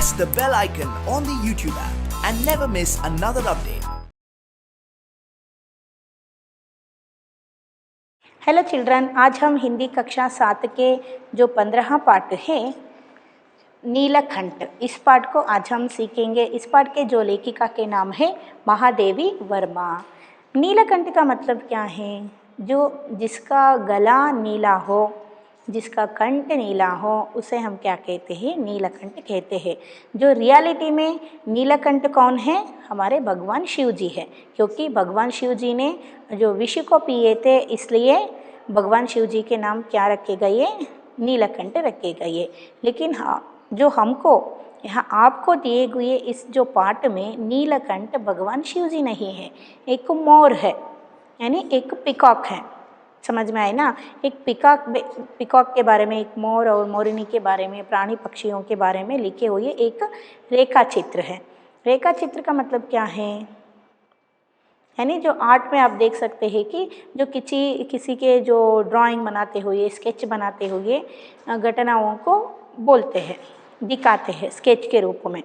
press the bell icon on the YouTube app and never miss another update. Hello children, आज हम हिंदी कक्षा 7 के जो 15 पाठ है नीलकंठ, इस पाठ को आज हम सीखेंगे। इस पाठ के जो लेखिका के नाम है महादेवी वर्मा। नीलकंठ का मतलब क्या है? जो जिसका गला नीला हो, जिसका कंठ नीला हो, उसे हम क्या कहते हैं? नीलकंठ कहते हैं। जो रियलिटी में नीलकंठ कौन है? हमारे भगवान शिव जी है, क्योंकि भगवान शिव जी ने जो विष को पिए थे, इसलिए भगवान शिव जी के नाम क्या रखे गए? नीलकंठ रखे गए। लेकिन हाँ, जो हमको यहाँ आपको दिए हुए इस जो पाठ में नीलकंठ भगवान शिव जी नहीं है, एक मोर है, यानी एक पिकॉक है। समझ में आए ना? एक पिकॉक के बारे में, एक मोर और मोरिनी के बारे में, प्राणी पक्षियों के बारे में लिखे हुए एक रेखा चित्र है। रेखा चित्र का मतलब क्या है? यानी जो आर्ट में आप देख सकते हैं कि जो किसी के जो ड्राइंग बनाते हुए, स्केच बनाते हुए घटनाओं को बोलते हैं, दिखाते हैं स्केच के रूप में।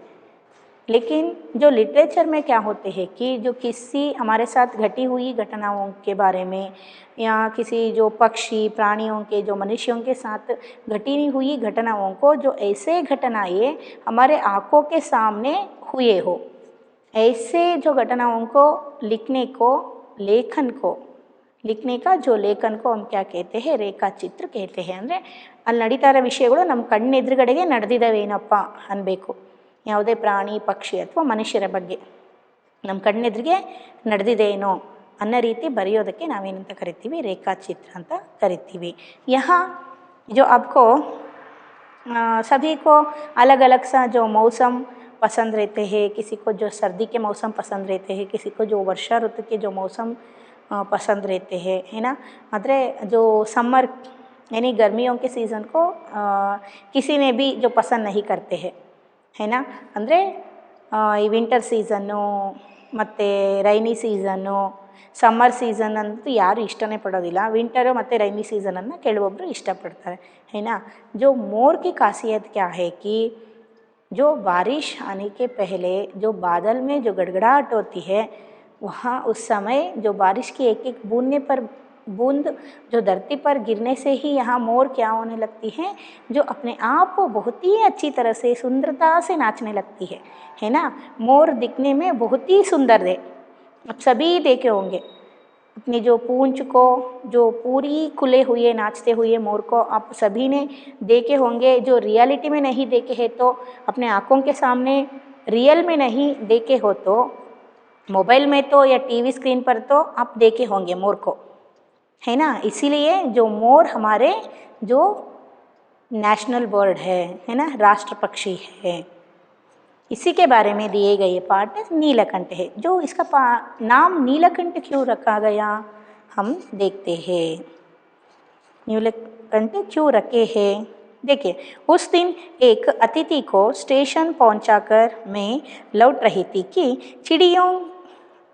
लेकिन जो लिटरेचर में क्या होते हैं कि जो किसी हमारे साथ घटी हुई घटनाओं के बारे में, या किसी जो पक्षी प्राणियों के, जो मनुष्यों के साथ घटी हुई घटनाओं को, जो ऐसे घटनाएं हमारे आँखों के सामने हुए हो, ऐसे जो घटनाओं को लिखने का जो लेखन को हम क्या कहते हैं? ರೇಖಾ ಚಿತ್ರ कहते हैं। ಅಂದರೆ ಅಲ್ಲಿ ನಡೀತಾ ಇರೋ ವಿಷಯಗಳು ನಮ್ಮ ಕಣ್ಣೆದುರುಗಡೆಗೆ ನಡೆದಿದ್ದಾವೇನಪ್ಪ ಅನ್ನಬೇಕು। ಯಾವುದೇ ಪ್ರಾಣಿ ಪಕ್ಷಿ ಅಥವಾ ಮನುಷ್ಯರ ಬಗ್ಗೆ ನಮ್ಮ ಕಣ್ಣೆದುರಿಗೆ ನಡೆದಿದೇನೋ ಅನ್ನೋ ರೀತಿ ಬರೆಯೋದಕ್ಕೆ ನಾವೇನಂತ ಕರಿತೀವಿ? ರೇಖಾಚಿತ್ರ ಅಂತ ಕರಿತೀವಿ। यहाँ जो आपको सभी को अलग अलग सा जो मौसम पसंद रहते हैं, किसी को जो सर्दी के मौसम पसंद रहते हैं, किसी को जो वर्षा ऋतु के जो मौसम पसंद रहते हैं, है ना। ಅಂದರೆ जो समर यानी गर्मियों के सीज़न को किसी ने भी जो पसंद नहीं करते हैं, है ना। ಅಂದರೆ ಈ ವಿಂಟರ್ ಸೀಸನ್ನು ಮತ್ತು ರೈನಿ ಸೀಸನ್ನು, ಸಮ್ಮರ್ ಸೀಸನ್ ಅಂತೂ ಯಾರು ಇಷ್ಟನೇ ಪಡೋದಿಲ್ಲ। ವಿಂಟರು ಮತ್ತು ರೈनी सीज़नನ್ನು ಕೆಲವೊಬ್ಬರು ಇಷ್ಟಪಡ್ತಾರೆ, है ना। जो मोर की खासियत क्या है कि जो बारिश आने के पहले जो बादल में जो गड़गड़ाहट होती है, वहाँ उस समय जो बारिश की एक एक बूंद जो धरती पर गिरने से ही यहाँ मोर क्या होने लगती है? जो अपने आप को बहुत ही अच्छी तरह से सुंदरता से नाचने लगती है ना। मोर दिखने में बहुत ही सुंदर है, आप सभी देखे होंगे। अपनी जो पूंछ को जो पूरी खुले हुए नाचते हुए मोर को आप सभी ने देखे होंगे। जो रियलिटी में नहीं देखे हैं तो अपने आँखों के सामने रियल में नहीं देखे हो तो मोबाइल में तो या टीवी स्क्रीन पर तो आप देखे होंगे मोर को, है ना। इसीलिए जो मोर हमारे जो नेशनल बर्ड है ना, राष्ट्र पक्षी है। इसी के बारे में दिए गए पाठ नीलकंठ है। जो इसका नाम नीलकंठ क्यों रखा गया, हम देखते हैं। नीलकंठ क्यों रखे हैं? देखिए, उस दिन एक अतिथि को स्टेशन पहुंचाकर मैं लौट रही थी कि चिड़ियों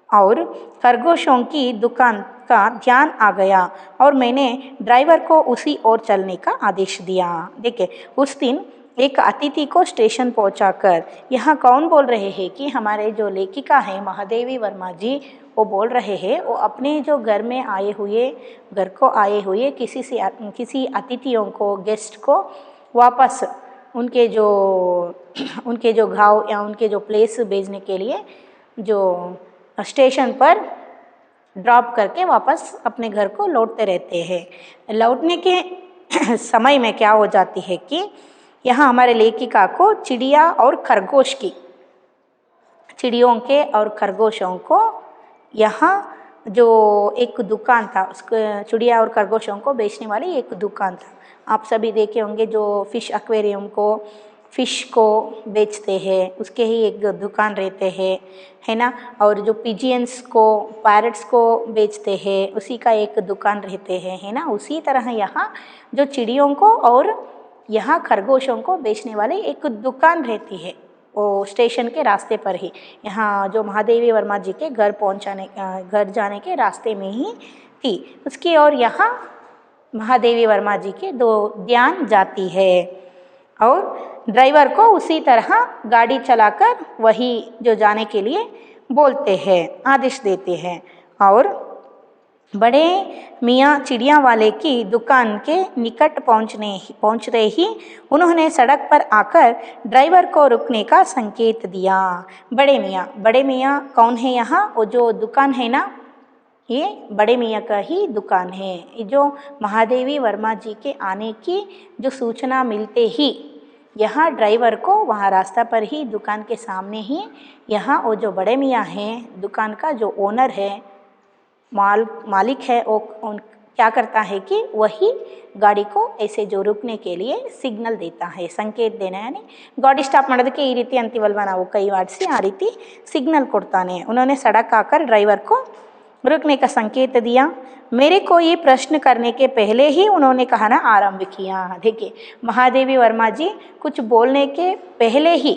और खरगोशों की दुकान का ध्यान आ गया और मैंने ड्राइवर को उसी ओर चलने का आदेश दिया। देखिए, उस दिन एक अतिथि को स्टेशन पहुंचाकर, यहाँ कौन बोल रहे हैं कि हमारे जो लेखिका हैं महादेवी वर्मा जी, वो बोल रहे हैं वो अपने जो घर को आए हुए किसी अतिथियों को, गेस्ट को वापस उनके जो गाँव या उनके जो प्लेस भेजने के लिए जो स्टेशन पर ड्रॉप करके वापस अपने घर को लौटते रहते हैं। लौटने के समय में क्या हो जाती है कि यहाँ हमारे लेखिका को चिड़ियों और खरगोशों को यहाँ जो एक दुकान था, उसको चिड़िया और खरगोशों को बेचने वाली एक दुकान था। आप सभी देखे होंगे जो फिश एक्वेरियम को, फिश को बेचते हैं, उसके ही एक दुकान रहते हैं, है ना। और जो पिजियंस को, पैरट्स को बेचते हैं, उसी का एक दुकान रहते हैं, है ना। उसी तरह यहाँ जो चिड़ियों को और यहाँ खरगोशों को बेचने वाली एक दुकान रहती है, वो स्टेशन के रास्ते पर ही, यहाँ जो महादेवी वर्मा जी के घर जाने के रास्ते में ही थी। उसकी और यहाँ महादेवी वर्मा जी के दो ध्यान जाती है। और ड्राइवर को उसी तरह गाड़ी चलाकर वही जो जाने के लिए बोलते हैं, आदेश देते हैं। और बड़े मियाँ चिड़िया वाले की दुकान के निकट पहुँचते ही उन्होंने सड़क पर आकर ड्राइवर को रुकने का संकेत दिया। बड़े मियाँ कौन है यहाँ? वो जो दुकान है ना, ये बड़े मियाँ का ही दुकान है। ये जो महादेवी वर्मा जी के आने की जो सूचना मिलते ही यहाँ ड्राइवर को वहाँ रास्ता पर ही दुकान के सामने ही यहाँ वो जो बड़े मियाँ हैं, दुकान का जो ओनर है, मालिक है, वो क्या करता है कि वही ಗಾಡಿ को ऐसे जो रुकने के लिए ಸಿಗ್ನಲ್ देता है, ಸಂಕೇತ देना है। यानी ಗಾಡಿ ಸ್ಟಾಪ್ ಮಾಡೋದಕ್ಕೆ ಈ ರೀತಿ ಅಂತೀವಲ್ವ ನಾವು, ಕೈ ಆಡಿಸಿ ಆ ರೀತಿ ಸಿಗ್ನಲ್ ಕೊಡ್ತಾನೆ। उन्होंने सड़क आकर ड्राइवर को रुकने का संकेत दिया। मेरे को ये प्रश्न करने के पहले ही उन्होंने कहना आरंभ किया। देखिए महादेवी वर्मा जी कुछ बोलने के पहले ही,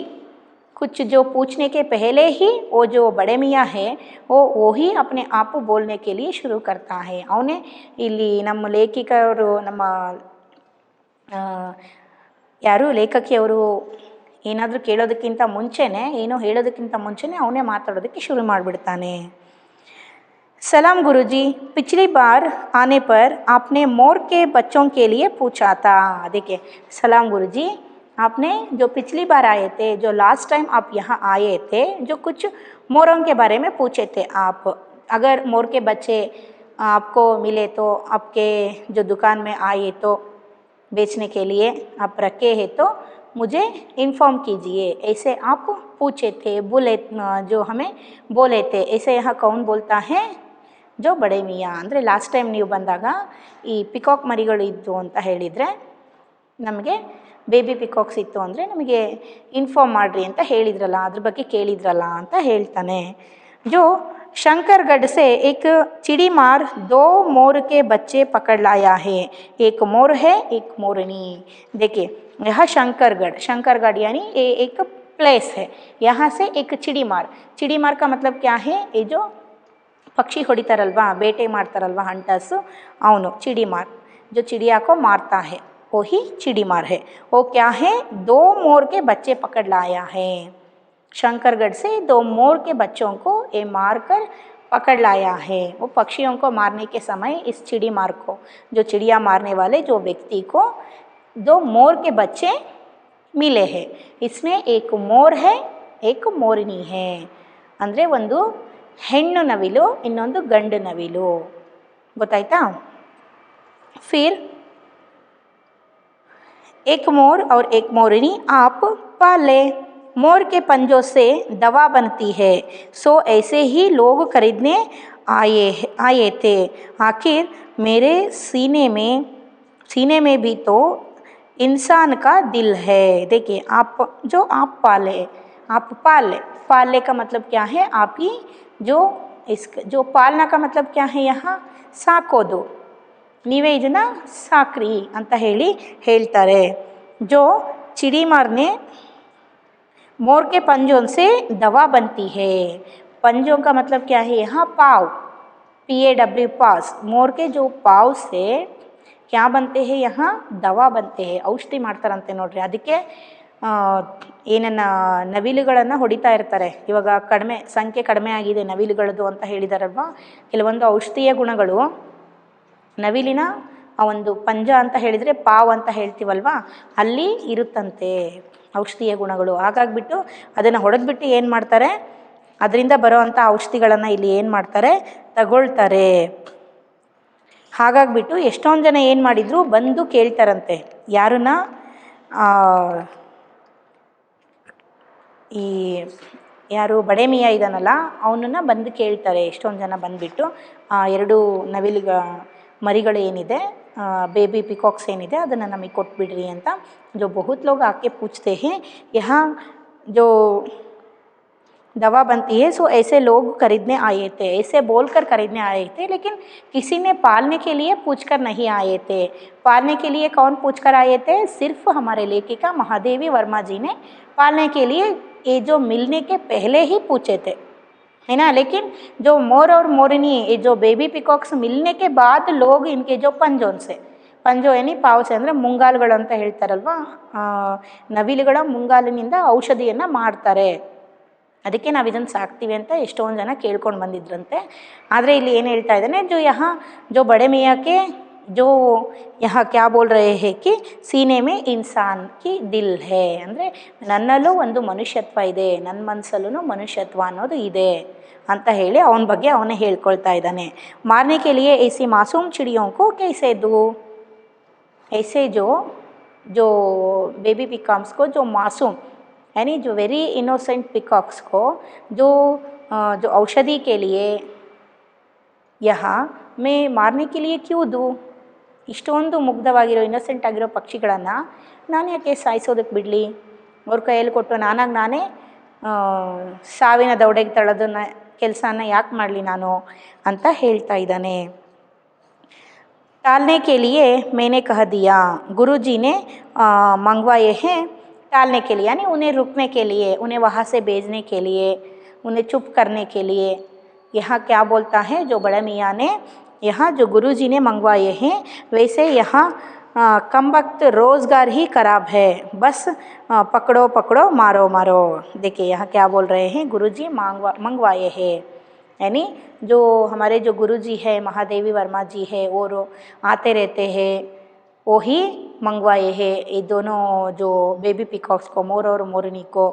कुछ जो पूछने के पहले ही वो जो बड़े मियाँ है वो ही अपने आप बोलने के लिए शुरू करता है। ಅವನೇ ಇಲ್ಲಿ ನಮ್ಮ ಲೇಖಕರು, ನಮ್ಮ ಯಾರು ಲೇಖಕಿಯವರು ಏನಾದರೂ ಕೇಳೋದಕ್ಕಿಂತ ಮುಂಚೆನೇ, ಏನೋ ಹೇಳೋದಕ್ಕಿಂತ ಮುಂಚೆನೇ ಅವನೇ ಮಾತಾಡೋದಕ್ಕೆ ಶುರು ಮಾಡಿಬಿಡ್ತಾನೆ। सलाम गुरुजी, पिछली बार आने पर आपने मोर के बच्चों के लिए पूछा था। देखिए सलाम गुरुजी, आपने जो पिछली बार आए थे, जो लास्ट टाइम आप यहाँ आए थे, जो कुछ मोरों के बारे में पूछे थे आप, अगर मोर के बच्चे आपको मिले तो आपके जो दुकान में आए तो बेचने के लिए आप रखे हैं तो मुझे इन्फॉर्म कीजिए, ऐसे आप पूछे थे, बोले, जो हमें बोले थे। ऐसे यहाँ कौन बोलता है? जो बड़े मियाँ। ಅಂದರೆ ಲಾಸ್ಟ್ ಟೈಮ್ ನೀವು ಬಂದಾಗ ಈ ಪಿಕಾಕ್ ಮರಿಗಳು ಇದ್ದು ಅಂತ ಹೇಳಿದರೆ, ನಮಗೆ ಬೇಬಿ ಪಿಕಾಕ್ಸ್ ಇತ್ತು ಅಂದರೆ ನಮಗೆ ಇನ್ಫಾರ್ಮ್ ಮಾಡಿರಿ ಅಂತ ಹೇಳಿದ್ರಲ್ಲ, ಅದ್ರ ಬಗ್ಗೆ ಕೇಳಿದ್ರಲ್ಲ ಅಂತ ಹೇಳ್ತಾನೆ। जो शंकरगढ़ से एक चिड़ी मार 2 मोर के बच्चे पकड़ लाया है, एक मोर है एक मोरनी। देखिए यह शंकरगढ़ यानी ये एक प्लेस है, यहाँ से एक चिड़ी मार का मतलब क्या है? ये जो पक्षी ಹೊಡಿತಾರಲ್ವಾ, ಬೇಟೆ ಮಾಡ್ತಾರಲ್ವಾ ಹಂಟರ್ಸು, ಅವನು चिड़ीमार, जो चिड़िया को मारता है वो ही चिड़ीमार है। वो क्या है? 2 मोर के बच्चे पकड़ लाया है। शंकरगढ़ से 2 मोर के बच्चों को ये मार कर पकड़ लाया है। वो पक्षियों को मारने के समय इस चिड़ीमार को, जो चिड़िया मारने वाले जो व्यक्ति को 2 मोर के बच्चे मिले हैं। इसमें एक मोर है एक मोरनी है। ಅಂದರೆ ಒಂದು ಹೆಣ್ಣು ನವಿಲು, ಇನ್ನೊಂದು ಗಂಡು ನವಿಲು, ಗೊತ್ತಾಯ್ತಾ? फिर एक मोर और एक मोरनी आप पाले, मोर के पंजों से दवा बनती है, सो ऐसे ही लोग खरीदने आए थे। आखिर मेरे सीने में भी तो इंसान का दिल है। देखिए आप पाले का मतलब क्या है? आप ही जो पालना का मतलब क्या है? यहाँ ಸಾಕೋದು, ನೀವೇ ಇದನ್ನು ಸಾಕ್ರಿ ಅಂತ ಹೇಳ್ತಾರೆ। जो चिड़ीमार ने मोर के पंजों से दवा बनती है, पंजों का मतलब क्या है? यहाँ पाव, PAW पास, मोर के जो पाव से क्या बनते हैं? यहाँ दवा बनते हैं, ಔಷಧಿ ಮಾಡ್ತಾರಂತೆ ನೋಡ್ರಿ। ಅದಕ್ಕೆ ಏನನ್ನ ನವಿಲುಗಳನ್ನು ಹೊಡಿತಾ ಇರ್ತಾರೆ, ಇವಾಗ ಸಂಖ್ಯೆ ಕಡಿಮೆ ಆಗಿದೆ ನವಿಲುಗಳದ್ದು ಅಂತ ಹೇಳಿದಾರಲ್ವ, ಕೆಲವೊಂದು ಔಷಧೀಯ ಗುಣಗಳು ನವಿಲಿನ ಆ ಒಂದು ಪಂಜ ಅಂತ ಹೇಳಿದರೆ ಪಾವ್ ಅಂತ ಹೇಳ್ತೀವಲ್ವ, ಅಲ್ಲಿ ಇರುತ್ತಂತೆ ಔಷಧೀಯ ಗುಣಗಳು। ಹಾಗಾಗಿಬಿಟ್ಟು ಅದನ್ನು ಹೊಡೆದ್ಬಿಟ್ಟು ಏನು ಮಾಡ್ತಾರೆ? ಅದರಿಂದ ಬರೋ ಅಂಥ ಔಷಧಿಗಳನ್ನು ಇಲ್ಲಿ ಏನು ಮಾಡ್ತಾರೆ? ತಗೊಳ್ತಾರೆ। ಹಾಗಾಗಿಬಿಟ್ಟು ಎಷ್ಟೊಂದು ಜನ ಏನು ಮಾಡಿದರು? ಬಂದು ಕೇಳ್ತಾರಂತೆ, ಯಾರನ್ನ? ಈ ಯಾರು ಬಡೆ ಮಿಯಾ ಇದ್ದಾನಲ್ಲ ಅವನನ್ನು ಬಂದು ಕೇಳ್ತಾರೆ ಎಷ್ಟೊಂದು ಜನ ಬಂದುಬಿಟ್ಟು, 2 ನವಿಲಿಗ ಮರಿಗಳು ಏನಿದೆ, ಬೇಬಿ ಪಿಕಾಕ್ಸ್ ಏನಿದೆ ಅದನ್ನು ನಮಗೆ ಕೊಟ್ಬಿಡ್ರಿ ಅಂತ। जो बहुत लोग आके पूछते हैं यहाँ जो दवा बनती है, सो ऐसे लोग खरीदने आए थे, ऐसे बोलकर खरीदने आए थे, लेकिन किसी ने पालने के लिए पूछकर नहीं आए थे। पालने के लिए कौन पूछकर आए थे? सिर्फ हमारे लेखिका महादेवी वर्मा जी ने पालने के लिए ये जो मिलने के पहले ही पूछे थे, है ना। लेकिन जो मोर और मोरनी, ये जो बेबी पिकॉक्स मिलने के बाद लोग इनके जो पंजों से, ಪಂಜೋಯನಿ ಪಾವಸೆ ಅಂದರೆ ಮುಂಗಾಲುಗಳು ಅಂತ ಹೇಳ್ತಾರಲ್ವ, ನವಿಲುಗಳ ಮುಂಗಾಲಿನಿಂದ ಔಷಧಿಯನ್ನು ಮಾಡ್ತಾರೆ, ಅದಕ್ಕೆ ನಾವು ಇದನ್ನು ಸಾಕ್ತೀವಿ ಅಂತ ಎಷ್ಟೊಂದು ಜನ ಕೇಳ್ಕೊಂಡು ಬಂದಿದ್ರಂತೆ. ಆದರೆ ಇಲ್ಲಿ ಏನು ಹೇಳ್ತಾ ಇದ್ದಾನೆ, ಜೋ ಬಡೆ ಮಿಯಾಕೆ जो यहाँ क्या बोल रहे हैं कि सीने में इंसान की दिल है, ಅಂದರೆ ನನ್ನಲ್ಲೂ ಒಂದು ಮನುಷ್ಯತ್ವ ಇದೆ, ನನ್ನ ಮನಸ್ಸಲ್ಲೂ ಮನುಷ್ಯತ್ವ ಅನ್ನೋದು ಇದೆ ಅಂತ ಹೇಳಿ ಅವನ ಬಗ್ಗೆ ಅವನೇ ಹೇಳ್ಕೊಳ್ತಾ ಇದ್ದಾನೆ. ಮಾರನೇ के लिए ऐसी मासूम चिड़ियों को कैसे दूँ, ऐसे जो बेबी पिकॉक्स को, जो मासूम यानी जो वेरी इनोसेंट पिकॉक्स को जो औषधि के लिए यहाँ मैं मारने के लिए क्यों दूँ, ಇಷ್ಟೊಂದು ಮುಗ್ಧವಾಗಿರೋ ಇನ್ನೋಸೆಂಟ್ ಆಗಿರೋ ಪಕ್ಷಿಗಳನ್ನು ನಾನು ಯಾಕೆ ಸಾಯಿಸೋದಕ್ಕೆ ಬಿಡಲಿ, ಅವ್ರ ಕೈಯಲ್ಲಿ ಕೊಟ್ಟು ನಾನೇ ಸಾವಿನ ದೌಡೆಗೆ ತಳ್ಳೋದನ್ನ ಕೆಲಸನ ಯಾಕೆ ಮಾಡಲಿ ನಾನು ಅಂತ ಹೇಳ್ತಾ ಇದ್ದಾನೆ. टालने के लिए मैंने कह दिया, गुरुजी ने मंगवाए हैं टालने के लिए, यानी उन्हें रुकने के लिए, उन्हें वहाँ से भेजने के लिए, उन्हें चुप करने के लिए. यहाँ क्या बोलता है जो बड़े मियाँ ने, यहाँ जो गुरुजी ने मंगवाए हैं वैसे यहाँ कम वक्त रोज़गार ही खराब है, बस पकड़ो पकड़ो मारो मारो. देखिए यहाँ क्या बोल रहे हैं, गुरुजी मंगवाए हैं, यानी जो हमारे जो गुरुजी है महादेवी वर्मा जी है और आते रहते हैं, वो ही मंगवाए हैं ये दोनों जो बेबी पिकॉक्स को, मोर और मोरनी को,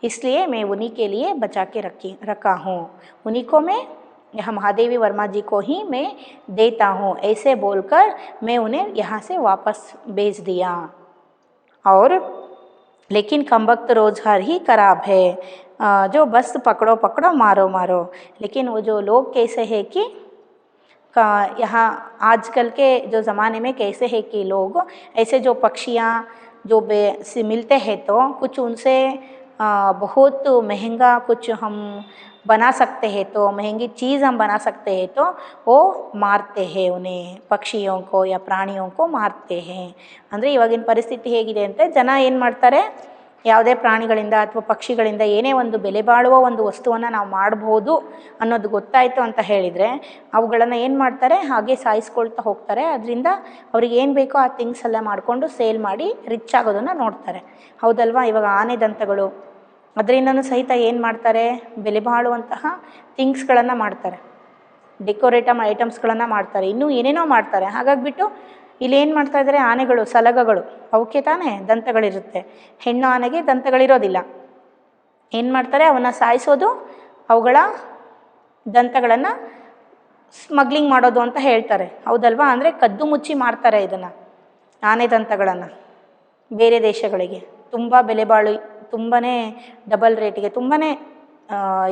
इसलिए मैं उन्हीं के लिए बचा के रखा हूँ, उन्हीं को मैं यहाँ महादेवी वर्मा जी को ही मैं देता हूँ, ऐसे बोलकर मैं उन्हें यहाँ से वापस भेज दिया. और लेकिन कम वक्त रोज़गार ही खराब है, जो बस पकड़ो पकड़ो मारो मारो. लेकिन वो जो लोग कैसे है कि यहाँ आजकल के जो ज़माने में कैसे है कि लोग ऐसे जो पक्षियाँ जो मिलते हैं तो कुछ उनसे बहुत महंगा कुछ हम बना सकते हैं, तो महंगी चीज़ हम बना सकते हैं तो वो ಮಾರ್ತೆ हैं, उन्हें ಪಕ್ಷಿयों को या ಪ್ರಾಣಿयों को ಮಾರ್ತೆ हैं. ಅಂದರೆ ಇವಾಗಿನ ಪರಿಸ್ಥಿತಿ ಹೇಗಿದೆ ಅಂತ ಜನ ಏನು ಮಾಡ್ತಾರೆ, ಯಾವುದೇ ಪ್ರಾಣಿಗಳಿಂದ ಅಥವಾ ಪಕ್ಷಿಗಳಿಂದ ಏನೇ ಒಂದು ಬೆಲೆ ಬಾಳುವ ಒಂದು ವಸ್ತುವನ್ನು ನಾವು ಮಾಡ್ಬೋದು ಅನ್ನೋದು ಗೊತ್ತಾಯಿತು ಅಂತ ಹೇಳಿದರೆ ಅವುಗಳನ್ನು ಏನು ಮಾಡ್ತಾರೆ, ಹಾಗೆ ಸಾಯಿಸ್ಕೊಳ್ತಾ ಹೋಗ್ತಾರೆ. ಅದರಿಂದ ಅವ್ರಿಗೆ ಏನು ಬೇಕೋ ಆ ಥಿಂಗ್ಸ್ ಎಲ್ಲ ಮಾಡಿಕೊಂಡು ಸೇಲ್ ಮಾಡಿ ರಿಚ್ ಆಗೋದನ್ನು ನೋಡ್ತಾರೆ, ಹೌದಲ್ವಾ. ಇವಾಗ ಆನೆ ದಂತಗಳು, ಅದರಿಂದನೂ ಸಹಿತ ಏನು ಮಾಡ್ತಾರೆ, ಬೆಲೆ ಬಾಳುವಂತಹ ಥಿಂಗ್ಸ್ಗಳನ್ನು ಮಾಡ್ತಾರೆ, ಡೆಕೋರೇಟಮ್ ಐಟಮ್ಸ್ಗಳನ್ನು ಮಾಡ್ತಾರೆ, ಇನ್ನೂ ಏನೇನೋ ಮಾಡ್ತಾರೆ. ಹಾಗಾಗಿಬಿಟ್ಟು ಇಲ್ಲಿ ಏನು ಮಾಡ್ತಾ ಇದ್ದಾರೆ, ಆನೆಗಳು ಸಲಗಗಳು ಅವಕ್ಕೆ ತಾನೇ ದಂತಗಳಿರುತ್ತೆ, ಹೆಣ್ಣು ಆನೆಗೆ ದಂತಗಳಿರೋದಿಲ್ಲ. ಏನು ಮಾಡ್ತಾರೆ, ಅವನ್ನು ಸಾಯಿಸೋದು, ಅವುಗಳ ದಂತಗಳನ್ನು ಸ್ಮಗ್ಲಿಂಗ್ ಮಾಡೋದು ಅಂತ ಹೇಳ್ತಾರೆ, ಹೌದಲ್ವಾ. ಅಂದರೆ ಕದ್ದು ಮುಚ್ಚಿ ಮಾರ್ತಾರೆ ಇದನ್ನು, ಆನೆ ದಂತಗಳನ್ನು ಬೇರೆ ದೇಶಗಳಿಗೆ ತುಂಬ ಬೆಲೆ ಬಾಳು, ತುಂಬಾ ಡಬಲ್ ರೇಟಿಗೆ, ತುಂಬಾ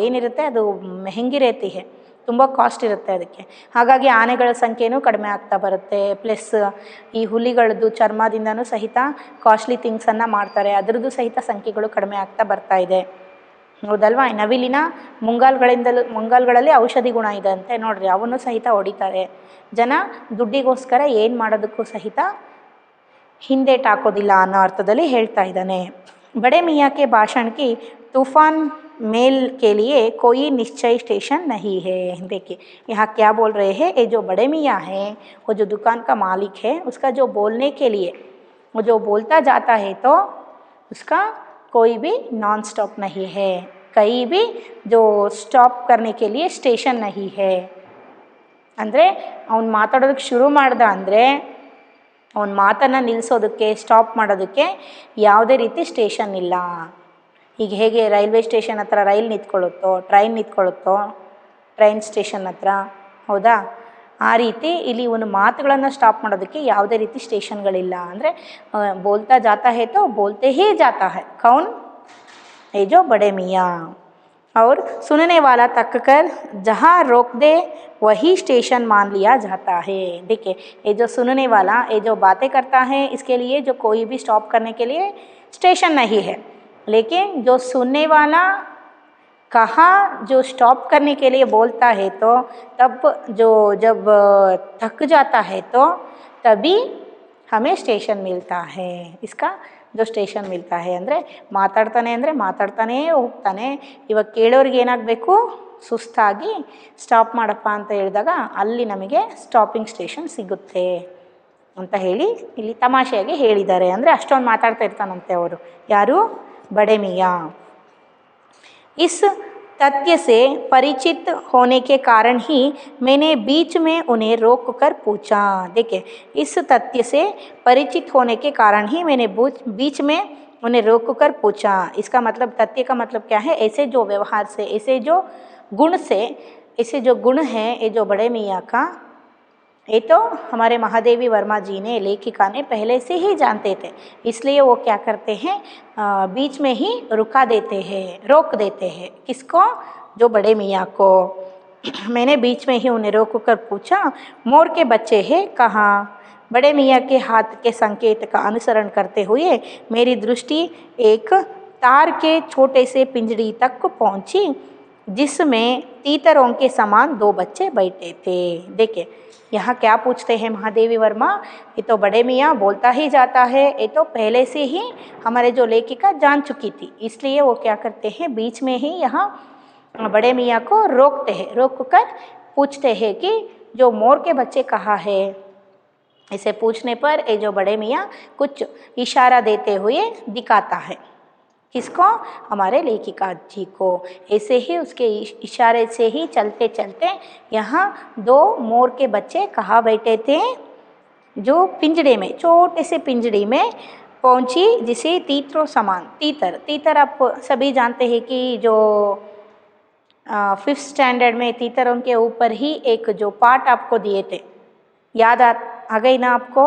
ಏನಿರುತ್ತೆ ಅದು ಮೆಹಂಗಿ ರೇತಿಗೆ, ತುಂಬ ಕಾಸ್ಟ್ ಇರುತ್ತೆ ಅದಕ್ಕೆ. ಹಾಗಾಗಿ ಆನೆಗಳ ಸಂಖ್ಯೆನೂ ಕಡಿಮೆ ಆಗ್ತಾ ಬರುತ್ತೆ. ಪ್ಲಸ್ ಈ ಹುಲಿಗಳದ್ದು ಚರ್ಮದಿಂದನೂ ಸಹಿತ ಕಾಸ್ಟ್ಲಿ ಥಿಂಗ್ಸನ್ನು ಮಾಡ್ತಾರೆ, ಅದರದ್ದು ಸಹಿತ ಸಂಖ್ಯೆಗಳು ಕಡಿಮೆ ಆಗ್ತಾ ಬರ್ತಾ ಇದೆ, ಹೌದಲ್ವಾ. ನವಿಲಿನ ಮುಂಗಾಲ್ಗಳಲ್ಲಿ ಔಷಧಿ ಗುಣ ಇದೆ ಅಂತೆ ನೋಡ್ರಿ, ಅವನ್ನು ಸಹಿತ ಹೊಡಿತಾರೆ ಜನ. ದುಡ್ಡಿಗೋಸ್ಕರ ಏನು ಮಾಡೋದಕ್ಕೂ ಸಹಿತ ಹಿಂದೇಟಾಕೋದಿಲ್ಲ ಅನ್ನೋ ಅರ್ಥದಲ್ಲಿ ಹೇಳ್ತಾ ಇದ್ದಾನೆ. बड़े मियाँ के भाषण की तूफ़ान मेल के लिए कोई निश्चय स्टेशन नहीं है. देखिए यहाँ क्या बोल रहे हैं, ये जो बड़े मियाँ हैं, वो जो दुकान का मालिक है, उसका जो बोलने के लिए वो जो बोलता जाता है तो उसका कोई भी नॉन स्टॉप नहीं है, कहीं भी जो स्टॉप करने के लिए स्टेशन नहीं है. ಅಂದರೆ ಅವ್ನು ಮಾತಾಡೋದಕ್ಕೆ ಶುರು ಮಾಡ್ದ ಅಂದರೆ ಅವನ ಮಾತನ್ನು ನಿಲ್ಲಿಸೋದಕ್ಕೆ, ಸ್ಟಾಪ್ ಮಾಡೋದಕ್ಕೆ ಯಾವುದೇ ರೀತಿ ಸ್ಟೇಷನ್ ಇಲ್ಲ. ಈಗ ಹೇಗೆ ರೈಲ್ವೆ ಸ್ಟೇಷನ್ ಹತ್ರ ರೈಲ್ ನಿಂತ್ಕೊಳ್ಳುತ್ತೋ, ಟ್ರೈನ್ ನಿಂತ್ಕೊಳ್ಳುತ್ತೋ ಟ್ರೈನ್ ಸ್ಟೇಷನ್ ಹತ್ರ, ಹೌದಾ, ಆ ರೀತಿ ಇಲ್ಲಿ ಇವನು ಮಾತುಗಳನ್ನು ಸ್ಟಾಪ್ ಮಾಡೋದಕ್ಕೆ ಯಾವುದೇ ರೀತಿ ಸ್ಟೇಷನ್ಗಳಿಲ್ಲ. ಅಂದರೆ ಬೋಲ್ತಾ ಜಾತಾ ಹೇ ತೋ ಬೋಲ್ತೆ ಹೀ ಜಾತಾ ಹೈ, ಕೌನ್ ये जो बड़े मियाँ. और सुनने वाला तक कर जहाँ रोक दे वही स्टेशन मान लिया जाता है. देखिए ये जो सुनने वाला, ये जो बातें करता है, इसके लिए जो कोई भी स्टॉप करने के लिए स्टेशन नहीं है, लेकिन जो सुनने वाला कहाँ जो स्टॉप करने के लिए बोलता है तो तब जब थक जाता है तो तभी हमें स्टेशन मिलता है. इसका जो ಸ್ಟೇಷನ್ ಮಿಲ್ತಾ ಹೇ ಅಂದರೆ ಮಾತಾಡ್ತಾನೆ ಅಂದರೆ ಮಾತಾಡ್ತಾನೇ ಹೋಗ್ತಾನೆ. ಇವಾಗ ಕೇಳೋರಿಗೆ ಏನಾಗಬೇಕು, ಸುಸ್ತಾಗಿ ಸ್ಟಾಪ್ ಮಾಡಪ್ಪ ಅಂತ ಹೇಳಿದಾಗ ಅಲ್ಲಿ ನಮಗೆ ಸ್ಟಾಪಿಂಗ್ ಸ್ಟೇಷನ್ ಸಿಗುತ್ತೆ ಅಂತ ಹೇಳಿ ಇಲ್ಲಿ ತಮಾಷೆಯಾಗಿ ಹೇಳಿದ್ದಾರೆ. ಅಂದರೆ ಅಷ್ಟೊಂದು ಮಾತಾಡ್ತಾ ಇರ್ತಾನಂತೆ ಅವರು, ಯಾರು, ಬಡೆ ಮಿಯಾ. इस तथ्य से परिचित होने के कारण ही मैंने बीच में उन्हें रोक कर पूछा. देखिए, इस तथ्य से परिचित होने के कारण ही मैंने बीच में उन्हें रोक कर पूछा. इसका मतलब, तथ्य का मतलब क्या है, ऐसे जो व्यवहार से, ऐसे जो गुण से, ऐसे जो गुण हैं ये जो बड़े मियाँ का, ये तो हमारे महादेवी वर्मा जी ने, लेखिका ने पहले से ही जानते थे. इसलिए वो क्या करते हैं, बीच में ही रुका देते हैं, रोक देते हैं. किसको, जो बड़े मियाँ को. मैंने बीच में ही उन्हें रोक कर पूछा, मोर के बच्चे हैं कहाँ. बड़े मियाँ के हाथ के संकेत का अनुसरण करते हुए मेरी दृष्टि एक तार के छोटे से पिंजड़ी तक पहुँची, जिसमें तीतरों के समान 2 बच्चे बैठे थे. देखिए, यहाँ क्या पूछते हैं महादेवी वर्मा, ये तो बड़े मियाँ बोलता ही जाता है, ये तो पहले से ही हमारे जो लेखिका जान चुकी थी. इसलिए वो क्या करते हैं, बीच में ही यहाँ बड़े मियाँ को रोकते हैं, रोक कर पूछते हैं कि जो मोर के बच्चे कहाँ है. इसे पूछने पर ये जो बड़े मियाँ कुछ इशारा देते हुए दिखाता है. किसको, हमारे लेखिका जी को. ऐसे ही उसके इशारे से ही चलते चलते यहाँ 2 मोर के बच्चे कहाँ बैठे थे, जो पिंजड़े में, छोटे से पिंजड़ी में पहुँची, जिसे तीतरों समान. तीतर आप सभी जानते हैं कि जो 5th स्टैंडर्ड में तीतरों के ऊपर ही एक जो पार्ट आपको दिए थे, याद आ गई ना आपको,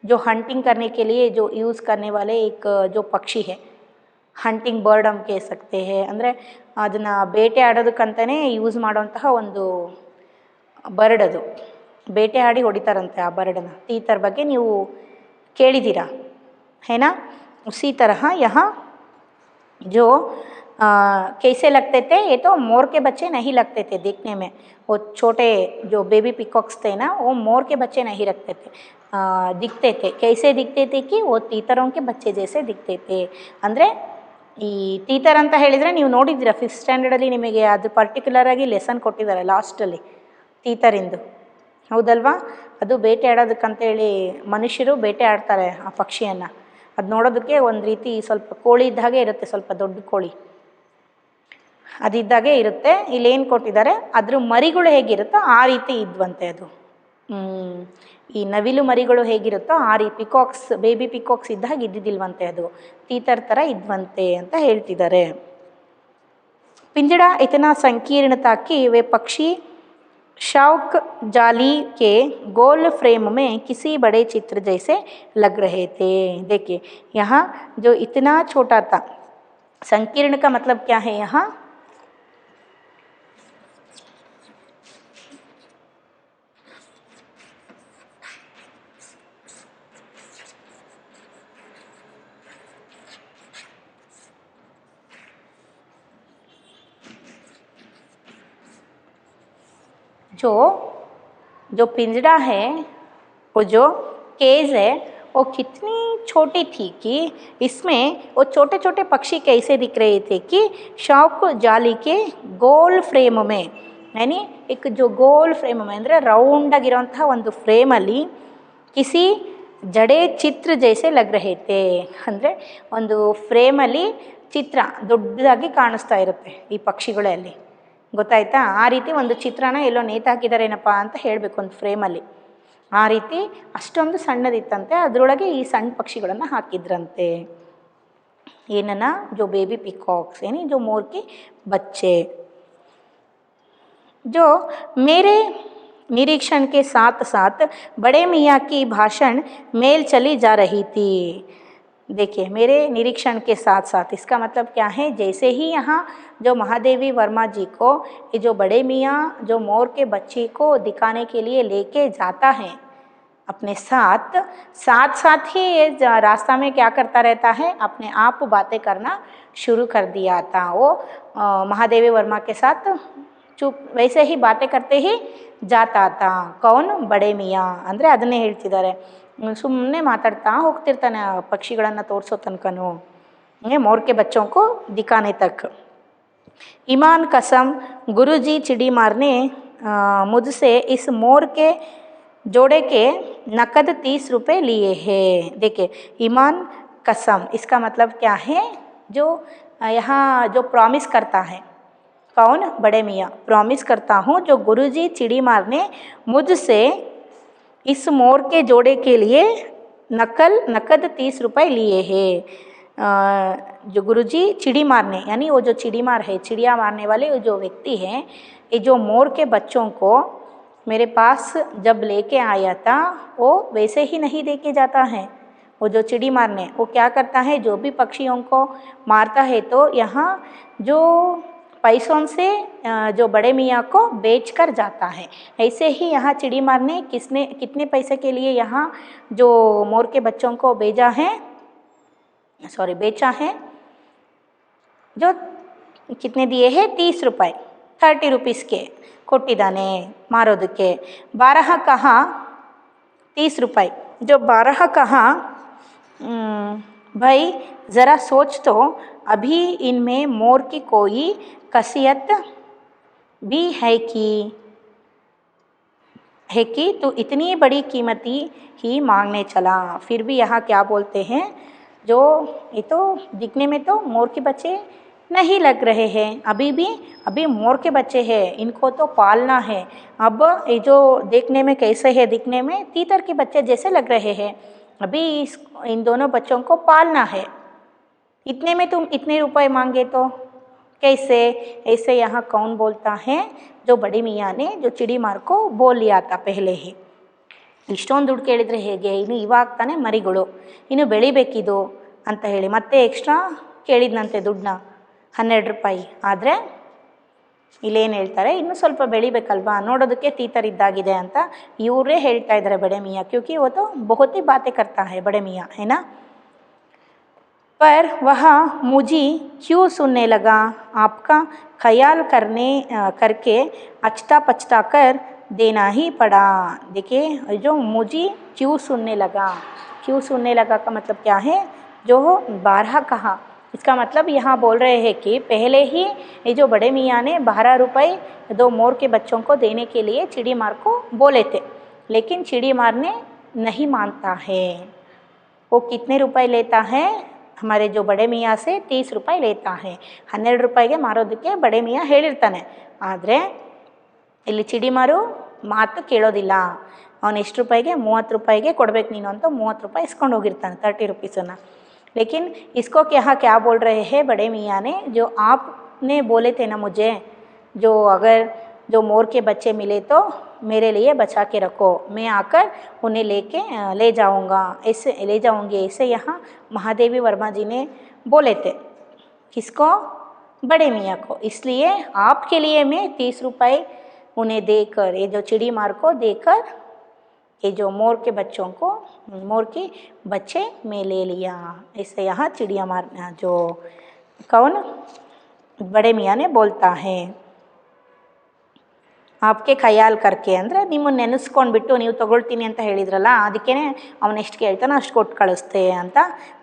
जो हंटिंग करने के लिए जो यूज़ करने वाले एक जो पक्षी है, ಹಂಟಿಂಗ್ ಬರ್ಡ್ हम कह सकते हैं. ಅಂದರೆ ಅದನ್ನು ಬೇಟೆ ಆಡೋದಕ್ಕಂತಲೇ ಯೂಸ್ ಮಾಡೋಂತಹ ಒಂದು ಬರ್ಡ್ ಅದು. ಬೇಟೆ ಆಡಿ ಹೊಡಿತಾರಂತೆ ಆ ಬರ್ಡನ್ನು. ತೀತರ ಬಗ್ಗೆ ನೀವು ಕೇಳಿದ್ದೀರಾ, है ना. उसी तरह यहाँ जो कैसे लगते थे, ये तो मोर के बच्चे नहीं लगते थे देखने में. वो छोटे जो बेबी पिकॉक्स थे ना, वो मोर के बच्चे नहीं लगते थे, दिखते थे. कैसे दिखते थे कि वो तीतरों के बच्चे जैसे दिखते थे. ಅಂದರೆ ಈ ತೀತರ್ ಅಂತ ಹೇಳಿದರೆ ನೀವು ನೋಡಿದ್ದೀರಾ 5th ಸ್ಟ್ಯಾಂಡರ್ಡಲ್ಲಿ, ನಿಮಗೆ ಅದು ಪರ್ಟಿಕ್ಯುಲರಾಗಿ ಲೆಸನ್ ಕೊಟ್ಟಿದ್ದಾರೆ ಲಾಸ್ಟಲ್ಲಿ ತೀತರಿಂದು, ಹೌದಲ್ವಾ. ಅದು ಬೇಟೆ ಆಡೋದಕ್ಕಂತೇಳಿ ಮನುಷ್ಯರು ಬೇಟೆ ಆಡ್ತಾರೆ ಆ ಪಕ್ಷಿಯನ್ನು. ಅದು ನೋಡೋದಕ್ಕೆ ಒಂದು ರೀತಿ ಸ್ವಲ್ಪ ಕೋಳಿ ಇದ್ದಾಗೆ ಇರುತ್ತೆ, ಸ್ವಲ್ಪ ದೊಡ್ಡ ಕೋಳಿ ಅದಿದ್ದಾಗೆ ಇರುತ್ತೆ. ಇಲ್ಲೇನು ಕೊಟ್ಟಿದ್ದಾರೆ, ಅದ್ರ ಮರಿಗಳು ಹೇಗಿರುತ್ತೋ ಆ ರೀತಿ ಇದ್ವಂತೆ ಅದು. ಈ ನವಿಲು ಮರಿಗಳು ಹೇಗಿರುತ್ತೋ ಆ ರೀತಿ ಪಿಕಾಕ್ಸ್, ಬೇಬಿ ಪಿಕಾಕ್ಸ್ ಇದ್ದಾಗ ಇದ್ದಿದ್ದಿಲ್ವಂತೆ, ಅದು ತೀತರ ಥರ ಇದ್ವಂತೆ ಅಂತ ಹೇಳ್ತಿದ್ದಾರೆ. पिंजड़ा इतना संकीर्ण था कि वे पक्षी शौक जाली के गोल फ्रेम में किसी बड़े चित्र जैसे लग रहे थे. देखिए, यहाँ जो इतना छोटा था, संकीर्ण का मतलब क्या है, यहाँ जो पिंजड़ा है, वो जो केज है, वो कितनी छोटी थी कि इसमें वो छोटे छोटे पक्षी कैसे दिख रहे थे कि शौक जाली के गोल फ्रेम में, यानी एक जो गोल फ्रेम में ಅಂದರೆ ರೌಂಡಾಗಿರೋಂತಹ ಒಂದು ಫ್ರೇಮಲ್ಲಿ ಕಿಸಿ ಜಡೆ ಚಿತ್ರ ಜೈಸೆ ಲಗ್ ರಹೆ ಥೇ. ಅಂದರೆ ಒಂದು ಫ್ರೇಮಲ್ಲಿ ಚಿತ್ರ ದೊಡ್ಡದಾಗಿ ಕಾಣಿಸ್ತಾ ಇರುತ್ತೆ ಈ ಪಕ್ಷಿಗಳಲ್ಲಿ, ಗೊತ್ತಾಯ್ತಾ. ಆ ರೀತಿ ಒಂದು ಚಿತ್ರನ ಎಲ್ಲೋ ನೇತಾಕಿದಾರೇನಪ್ಪ ಅಂತ ಹೇಳಬೇಕು ಒಂದು ಫ್ರೇಮಲ್ಲಿ. ಆ ರೀತಿ ಅಷ್ಟೊಂದು ಸಣ್ಣದಿತ್ತಂತೆ, ಅದರೊಳಗೆ ಈ ಸಣ್ಣ ಪಕ್ಷಿಗಳನ್ನು ಹಾಕಿದ್ರಂತೆ. ಏನನ್ನ, जो बेबी पिकॉक्स यानी जो मोर के बच्चे, जो मेरे निरीक्षण के साथ साथ बड़े मियाँ की भाषण मेल चली जा रही थी. देखिए, मेरे निरीक्षण के साथ साथ, इसका मतलब क्या है, जैसे ही यहाँ जो महादेवी वर्मा जी को ये जो बड़े मियाँ जो मोर के बच्चे को दिखाने के लिए लेके जाता है अपने साथ, साथ साथ ही ये रास्ता में क्या करता रहता है, अपने आप बातें करना शुरू कर दिया था. वो महादेवी वर्मा के साथ चुप वैसे ही बातें करते ही जाता था. कौन, बड़े मियाँ. ಅಂದರೆ ಅದನ್ನೇ ಹೇಳ್ತಿದ್ದಾರೆ, ಸುಮ್ಮನೆ ಮಾತಾಡ್ತಾ ಹೋಗ್ತಿರ್ತಾನೆ ಆ ಪಕ್ಷಿಗಳನ್ನು ತೋರಿಸೋ ತನಕನೂ, मोर के बच्चों को दिखाने तक. ईमान कसम, गुरुजी चिड़ी मारने मुझसे इस मोर के जोड़े के नकद 30 रुपये लिए हैं। देखिए ईमान कसम, इसका मतलब क्या है? जो यहाँ जो प्रॉमिस करता है, कौन? बड़े मियाँ प्रॉमिस करता हूँ जो गुरुजी चिड़ीमार ने मुझसे इस मोर के जोड़े के लिए नकद 30 रुपये लिए हैं। जो गुरुजी चिड़ी मारने, यानी वो जो चिड़ी मार है, चिड़िया मारने वाले वो जो व्यक्ति हैं, ये जो मोर के बच्चों को मेरे पास जब लेके आया था वो वैसे ही नहीं दे के जाता है। वो जो चिड़ी मारने, वो क्या करता है, जो भी पक्षियों को मारता है तो यहाँ जो पैसों से जो बड़े मियाँ को बेच कर जाता है। ऐसे ही यहाँ चिड़ी मारने कितने पैसे के लिए यहाँ जो मोर के बच्चों को बेचा है, जो कितने दिए हैं? 30 रुपये, 30 रुपीज़ के ಕೊಟ್ಟಿದ್ದಾನೆ ಮಾರೋದಕ್ಕೆ। 12 कहा 30 रुपये, जो 12 कहा भाई ज़रा सोच तो, अभी इनमें मोर की कोई खासियत भी है कि तो इतनी बड़ी कीमती ही मांगने चला। फिर भी यहाँ क्या बोलते हैं, जो ये तो दिखने में तो मोर के बच्चे नहीं लग रहे हैं, अभी मोर के बच्चे हैं, इनको तो पालना है। अब ये जो देखने में कैसे है, दिखने में तीतर के बच्चे जैसे लग रहे हैं, अभी इन दोनों बच्चों को पालना है, इतने में तुम इतने रुपए मांगे तो कैसे? ऐसे यहाँ कौन बोलता है? जो बड़ी मियाँ ने जो चिड़ीमार को बोल लिया था पहले ही। ಇಷ್ಟೊಂದು ದುಡ್ಡು ಕೇಳಿದರೆ ಹೇಗೆ, ಇನ್ನು ಇವಾಗ ತಾನೇ ಮರಿಗಳು, ಇನ್ನು ಬೆಳಿಬೇಕಿದು ಅಂತ ಹೇಳಿ ಮತ್ತೆ ಎಕ್ಸ್ಟ್ರಾ ಕೇಳಿದ್ನಂತೆ ದುಡ್ಡನ್ನ 12 ರೂಪಾಯಿ। ಆದರೆ ಇಲ್ಲೇನು ಹೇಳ್ತಾರೆ, ಇನ್ನೂ ಸ್ವಲ್ಪ ಬೆಳಿಬೇಕಲ್ವಾ, ನೋಡೋದಕ್ಕೆ ತೀತರಿದ್ದಾಗಿದೆ ಅಂತ ಇವರೇ ಹೇಳ್ತಾ ಇದ್ದಾರೆ बड़े मियाँ, क्योंकि वो तो बहुत ही बातें करता है बड़े मियाँ, है ना। पर वह मुझे क्यों सुनने लगा, आपका ख्याल करके अचता पचता कर देना ही पड़ा। देखिए जो मुझे क्यों सुनने लगा का मतलब क्या है? जो 12 कहा, इसका मतलब यहाँ बोल रहे हैं कि पहले ही ये जो बड़े मियाँ ने 12 रुपये 2 मोर के बच्चों को देने के लिए चिड़ीमार को बोले थे, लेकिन चिड़ीमार ने नहीं मानता है। वो कितने रुपए लेता है? हमारे जो बड़े मियाँ से 30 रुपये लेता है। 12 ರೂಪಾಯಿಗೆ ಮಾರೋದಕ್ಕೆ ಬಡೆ ಮಿಯಾ ಹೇಳಿರ್ತಾನೆ, ಆದರೆ ಇಲ್ಲಿ ಚಿಡಿಮಾರು ಮಾತು ಕೇಳೋದಿಲ್ಲ। ಅವನು ಎಷ್ಟು ರೂಪಾಯಿಗೆ? 30 ರೂಪಾಯಿಗೆ ಕೊಡಬೇಕು ನೀನು ಅಂತ 30 ರೂಪಾಯಿ ಇಸ್ಕೊಂಡು ಹೋಗಿರ್ತಾನೆ, 30 रुपीसನ್ನು। लेकिन इसको क्या बोल रहे हैं बड़े मियाँ ने, जो आपने बोले थे ना मुझे, जो अगर जो मोर के बच्चे मिले तो मेरे लिए बचा के रखो, मैं आकर उन्हें ले जाऊंगी, ऐसे यहाँ महादेवी वर्मा जी ने बोले थे। किसको? बड़े मियाँ को। इसलिए आपके लिए मैं 30 रुपये उन्हें देकर, ये जो चिड़ीमार को देकर, ये जो मोर के बच्चे मैं ले लिया। ऐसे यहाँ चिड़ियामार जो कौन बड़े मियाँ ने बोलता है। आपके ख्याल करके ಅಂದರೆ ನಿಮ್ಮನ್ನು ನೆನೆಸ್ಕೊಂಡ್ಬಿಟ್ಟು ನೀವು ತೊಗೊಳ್ತೀನಿ ಅಂತ ಹೇಳಿದ್ರಲ್ಲ, ಅದಕ್ಕೇ ಅವನು ಎಷ್ಟು ಕೇಳ್ತಾನೋ ಅಷ್ಟು ಕೊಟ್ಟು ಕಳಿಸ್ತೆ ಅಂತ।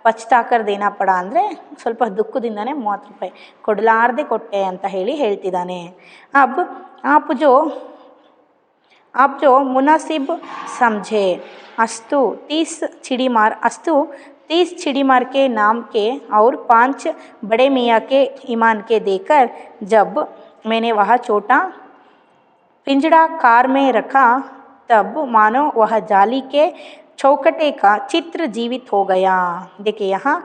ಪಚ್ತಾಕರ್ ದೇನಾ ಪಡ ಅಂದರೆ ಸ್ವಲ್ಪ ದುಃಖದಿಂದನೇ 30 ರೂಪಾಯಿ ಕೊಡಲಾರ್ದೆ ಕೊಟ್ಟೆ ಅಂತ ಹೇಳ್ತಿದ್ದಾನೆ। अब आप जो मुनासिब समझे, अस्तु 30 चिड़ीमार के नाम के और 5 बड़े मियाँ के ईमान के देकर जब मैंने वह छोटा पिंजड़ा कार में रखा, तब मानो वह जाली के चौकटे का चित्र जीवित हो गया। देखिए यहाँ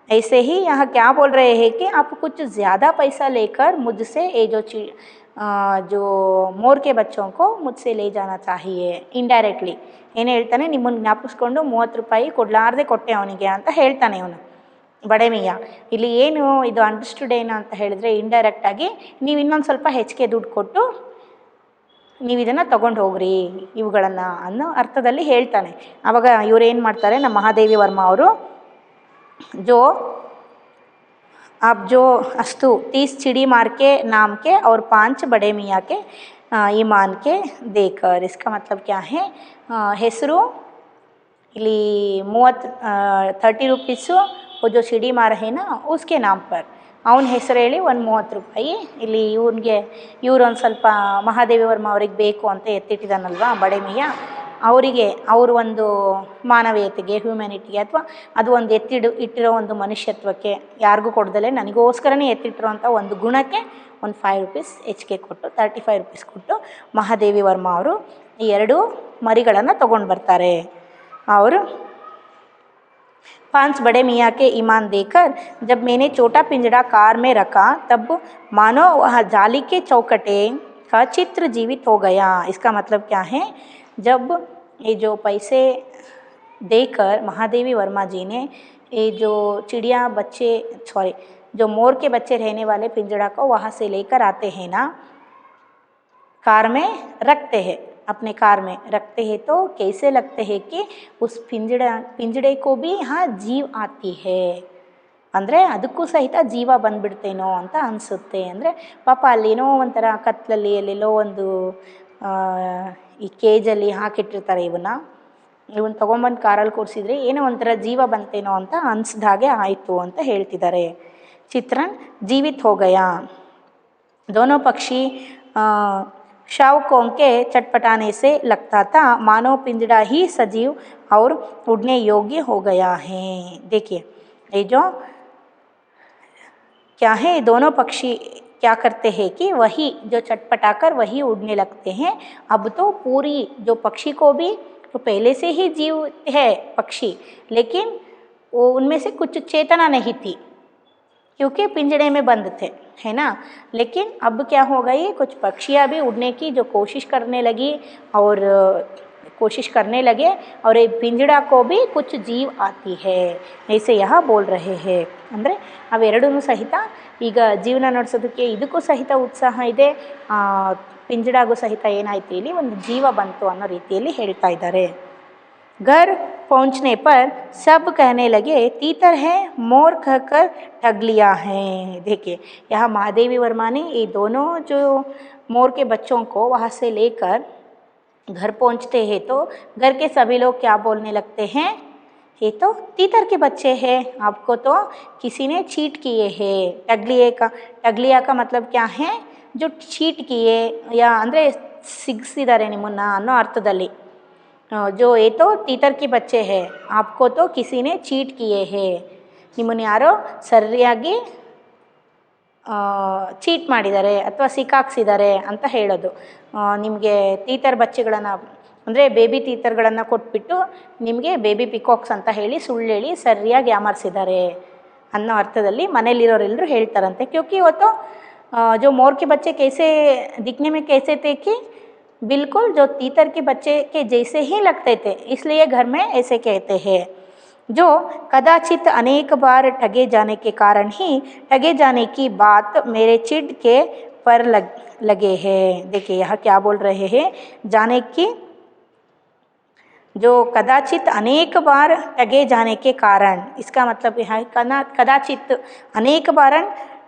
ऐसे ही यहाँ क्या बोल रहे हैं कि आप कुछ ज़्यादा पैसा लेकर मुझसे ये जो मोर के बच्चों को मुझसे ले जाना चाहिए। ಇಂಡೈರೆಕ್ಟ್ಲಿ ಏನು ಹೇಳ್ತಾನೆ, ನಿಮ್ಮನ್ನು ಜ್ಞಾಪಿಸ್ಕೊಂಡು 30 ರೂಪಾಯಿ ಕೊಡಲಾರ್ದೆ ಕೊಟ್ಟೆ ಅವನಿಗೆ ಅಂತ ಹೇಳ್ತಾನೆ ಅವನು ಬಡೆ ಮಿಯಾ। ಇಲ್ಲಿ ಏನು ಇದು ಅಂಡರ್ಸ್ಟುಡ್ ಏನು ಅಂತ ಹೇಳಿದ್ರೆ, ಇಂಡೈರೆಕ್ಟಾಗಿ ನೀವು ಇನ್ನೊಂದು ಸ್ವಲ್ಪ ಹೆಚ್ಚಿಗೆ ದುಡ್ಡು ಕೊಟ್ಟು ನೀವು ಇದನ್ನು ತೊಗೊಂಡು ಹೋಗ್ರಿ ಇವುಗಳನ್ನು ಅನ್ನೋ ಅರ್ಥದಲ್ಲಿ ಹೇಳ್ತಾನೆ। ಆವಾಗ ಇವ್ರು ಏನು ಮಾಡ್ತಾರೆ, ನಮ್ಮ ಮಹಾದೇವಿ ವರ್ಮ ಅವರು, अब जो अस्तु 30 चिड़ीमार के नाम के और 5 बड़े मियाँ के ईमान के देकर, इसका मतलब क्या है, ಹೆಸರು ಇಲ್ಲಿ 30 रुपीसು वो जो चिड़ीमार है ना उसके नाम पर ಅವನ ಹೆಸರು ಹೇಳಿ ಒಂದು 30 ರೂಪಾಯಿ ಇಲ್ಲಿ ಇವ್ರೊಂದು ಸ್ವಲ್ಪ ಮಹಾದೇವಿ ವರ್ಮ ಅವ್ರಿಗೆ ಬೇಕು ಅಂತ ಎತ್ತಿಟ್ಟಿದ್ದಾನಲ್ವ ಬಡೆ ಮಿಯಾ, ಅವರಿಗೆ ಅವರು ಒಂದು ಮಾನವೀಯತೆಗೆ, ಹ್ಯೂಮ್ಯಾನಿಟಿಗೆ, ಅಥವಾ ಅದು ಒಂದು ಇಟ್ಟಿರೋ ಒಂದು ಮನುಷ್ಯತ್ವಕ್ಕೆ ಯಾರಿಗೂ ಕೊಡ್ದಲೆ ನನಗೋಸ್ಕರನೇ ಎತ್ತಿಟ್ಟಿರೋಂಥ ಒಂದು ಗುಣಕ್ಕೆ ಒಂದು 5 ರೂಪೀಸ್ ಹೆಚ್ಚಿಗೆ ಕೊಟ್ಟು 35 ರೂಪೀಸ್ ಕೊಟ್ಟು ಮಹಾದೇವಿ ವರ್ಮ ಅವರು ಈ 2 ಮರಿಗಳನ್ನು ತೊಗೊಂಡು ಬರ್ತಾರೆ. ಅವರು 5 बड़े मियाँ के ईमान देकर जब मैंने छोटा पिंजड़ा कार में रखा तब मानो वह जाली के चौखटे का चित्र जीवित हो गया. इसका मतलब क्या है, जब ये जो पैसे देकर महादेवी वर्मा जी ने ये जो चिड़िया बच्चे जो मोर के बच्चे रहने वाले पिंजड़ा को वहाँ से लेकर आते हैं ना, कार में रखते हैं, अपने कार में रखते हैं तो कैसे लगते हैं कि उस पिंजड़े को भी यहाँ जीव आती है. ಅಂದರೆ ಅದಕ್ಕೂ ಸಹಿತ ಜೀವ ಬಂದುಬಿಡ್ತೇನೋ ಅಂತ ಅನಿಸುತ್ತೆ. ಅಂದರೆ ಪಾಪ ಅಲ್ಲೇನೋ ಒಂಥರ ಕತ್ತಲಲ್ಲಿ ಅಲ್ಲೆಲ್ಲೋ ಒಂದು ಈ ಕೇಜಲ್ಲಿ ಹಾಕಿಟ್ಟಿರ್ತಾರೆ ಇವನ್ನ ತೊಗೊಂಬಂದು ಕಾರಲ್ಲಿ ಕೂರಿಸಿದ್ರೆ ಏನೋ ಒಂಥರ ಜೀವ ಬಂತೇನೋ ಅಂತ ಅನಿಸ್ದಾಗೆ ಆಯಿತು ಅಂತ ಹೇಳ್ತಿದ್ದಾರೆ. ಚಿತ್ರನ್ ಜೀವಿತ್ ಹೋ ಗಯಾ. दोनों पक्षी शावकों के चटपटाने से लगता था मानो पिंजड़ा ही सजीव और उड़ने योग्य हो गया है. देखिए ये जो क्या है, दोनों पक्षी क्या करते हैं कि वही जो चटपटाकर वही उड़ने लगते हैं. अब तो पूरी जो पक्षी को भी तो पहले से ही जीव है पक्षी, लेकिन वो उनमें से कुछ चेतना नहीं थी क्योंकि पिंजड़े में बंद थे, है ना. लेकिन अब क्या हो गई, कुछ पक्षियाँ भी उड़ने की जो कोशिश करने लगी और ये पिंजड़ा को भी कुछ जीव आती है ऐसे यहाँ बोल रहे हैं. ಅಂದರೆ ಅವೆರಡೂ ಸಹಿತ ಈಗ ಜೀವನ ನಡೆಸೋದಕ್ಕೆ ಇದಕ್ಕೂ ಸಹಿತ ಉತ್ಸಾಹ ಇದೆ, ಪಿಂಜಡಾಗೂ ಸಹಿತ ಏನಾಯ್ತು ಇಲ್ಲಿ ಒಂದು ಜೀವ ಬಂತು ಅನ್ನೋ ರೀತಿಯಲ್ಲಿ ಹೇಳ್ತಾ ಇದ್ದಾರೆ. घर पहुंचने पर सब कहने लगे तीतर है, मोर कहकर ठग लिया है. देखिए यहाँ महादेवी वर्मा ने ये दोनों जो मोर के बच्चों को वहाँ से लेकर घर पहुँचते हैं तो घर के सभी लोग क्या बोलने लगते हैं, ये तो तीतर के बच्चे हैं, आपको तो किसी ने चीट किए हैं. ठग लिया का मतलब क्या है, जो चीट किए या ಅಂದರೆ ಸಿಗಿಸಿದ್ದಾರೆ ನಿಮ್ಮನ್ನು ಅನ್ನೋ ಅರ್ಥದಲ್ಲಿ. जो ये तो तीतर के बच्चे हैं, आपको तो किसी ने चीट किए हैं, ನಿಮ್ಮನ್ನು ಯಾರೋ ಸರಿಯಾಗಿ ಚೀಟ್ ಮಾಡಿದ್ದಾರೆ ಅಥವಾ ಸಿಕ್ಕಾಕ್ಸಿದ್ದಾರೆ ಅಂತ ಹೇಳೋದು. ನಿಮಗೆ ತೀತರ್ ಬಚ್ಚೆಗಳನ್ನು ಅಂದರೆ ಬೇಬಿ ತೀತರ್ಗಳನ್ನು ಕೊಟ್ಬಿಟ್ಟು ನಿಮಗೆ ಬೇಬಿ ಪಿಕಾಕ್ಸ್ ಅಂತ ಹೇಳಿ ಸುಳ್ಳು ಹೇಳಿ ಸರಿಯಾಗಿ ಯಾಮಾರಿಸಿದ್ದಾರೆ ಅನ್ನೋ ಅರ್ಥದಲ್ಲಿ ಮನೇಲಿರೋರೆಲ್ಲರೂ ಹೇಳ್ತಾರಂತೆ. क्योंकि वो तो जो मोर के बच्चे कैसे दिखने में कैसे थे कि बिल्कुल जो तीतर के बच्चे के जैसे ही लगते थे, इसलिए घर में ऐसे कहते हैं. जो कदाचित अनेक बार ठगे जाने के कारण ही ठगे जाने की बात मेरे चिढ़ के पर लगे हैं. देखिए यहाँ क्या बोल रहे हैं, जाने की जो कदाचित अनेक बार ठगे जाने के कारण, इसका मतलब यहाँ कदाचित अनेक बार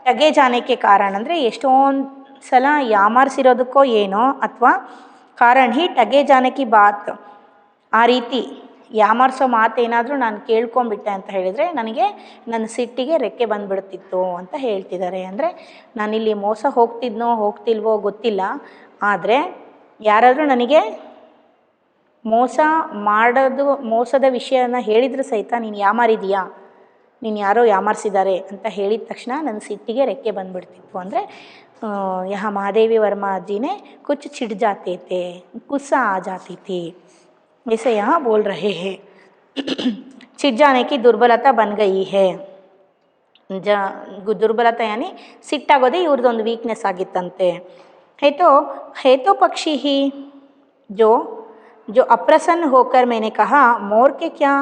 ठगे जाने के कारण ಅಂದರೆ ಎಷ್ಟೊಂದು ಸಲ ಯಾಮಾರಿಸಿರೋದಕ್ಕೋ ಏನೋ ಅಥವಾ ಕಾರಣ ಹಿ ठगे जाने की बात, ಆ ರೀತಿ ಯಾಮಾರಿಸೋ ಮಾತೇನಾದರೂ ನಾನು ಕೇಳ್ಕೊಂಬಿಟ್ಟೆ ಅಂತ ಹೇಳಿದರೆ ನನಗೆ ನನ್ನ ಸಿಟ್ಟಿಗೆ ರೆಕ್ಕೆ ಬಂದುಬಿಡ್ತಿತ್ತು ಅಂತ ಹೇಳ್ತಿದ್ದಾರೆ. ಅಂದರೆ ನಾನಿಲ್ಲಿ ಮೋಸ ಹೋಗ್ತಿಲ್ವೋ ಗೊತ್ತಿಲ್ಲ, ಆದರೆ ಯಾರಾದರೂ ನನಗೆ ಮೋಸದ ವಿಷಯನ ಹೇಳಿದರೆ ಸಹಿತ ನೀನು ಯಾಮಾರಿದೀಯಾ, ನೀನು ಯಾರೋ ಯಾಮಾರಿಸಿದ್ದಾರೆ ಅಂತ ಹೇಳಿದ ತಕ್ಷಣ ನನ್ನ ಸಿಟ್ಟಿಗೆ ರೆಕ್ಕೆ ಬಂದುಬಿಡ್ತಿತ್ತು. ಅಂದರೆ यहाँ महादेवी वर्मा जी ने कुछ छिड़ जाते थे, गुस्सा आ जाती थी, ऐसे यहाँ बोल रहे हैं. छिड़ जाने की दुर्बलता बन गई है. दुर्बलता यानी ಸಿಟ್ಟಾಗೋದೇ ಇವ್ರದ್ದೊಂದು ವೀಕ್ನೆಸ್ ಆಗಿತ್ತಂತೆ. है तो पक्षी ही जो अप्रसन्न होकर मैंने कहा मोर के क्या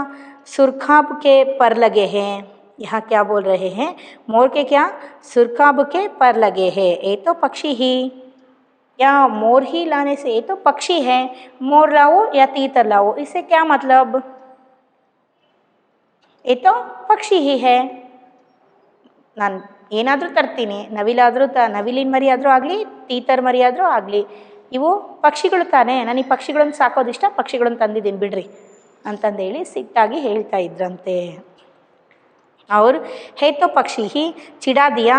सुरखाब के पर लगे हैं. यहाँ क्या बोल रहे हैं, मोर के क्या सुरखाब के पर लगे हैं. ये तो पक्षी ही या मोर ही लाने से ये तो पक्षी है, मोर लाओ या तीतर लाओ, इससे क्या मतलब, ये तो पक्षी ही है. ನಾನು ಏನಾದರೂ ತರ್ತೀನಿ, ನವಿಲಿನ ಮರಿ ಆದರೂ ಆಗಲಿ ತೀತರ್ ಮರಿ ಆದರೂ ಆಗಲಿ, ಇವು ಪಕ್ಷಿಗಳು ತಾನೇ, ನಾನು ಈ ಪಕ್ಷಿಗಳನ್ನು ಸಾಕೋದಿಷ್ಟ, ಪಕ್ಷಿಗಳನ್ನು ತಂದಿದ್ದೀನಿ ಬಿಡ್ರಿ ಅಂತಂದೇಳಿ ಸಿಟ್ಟಾಗಿ ಹೇಳ್ತಾ ಇದ್ರಂತೆ. और है तो पक्षी ही चिढ़ा दिया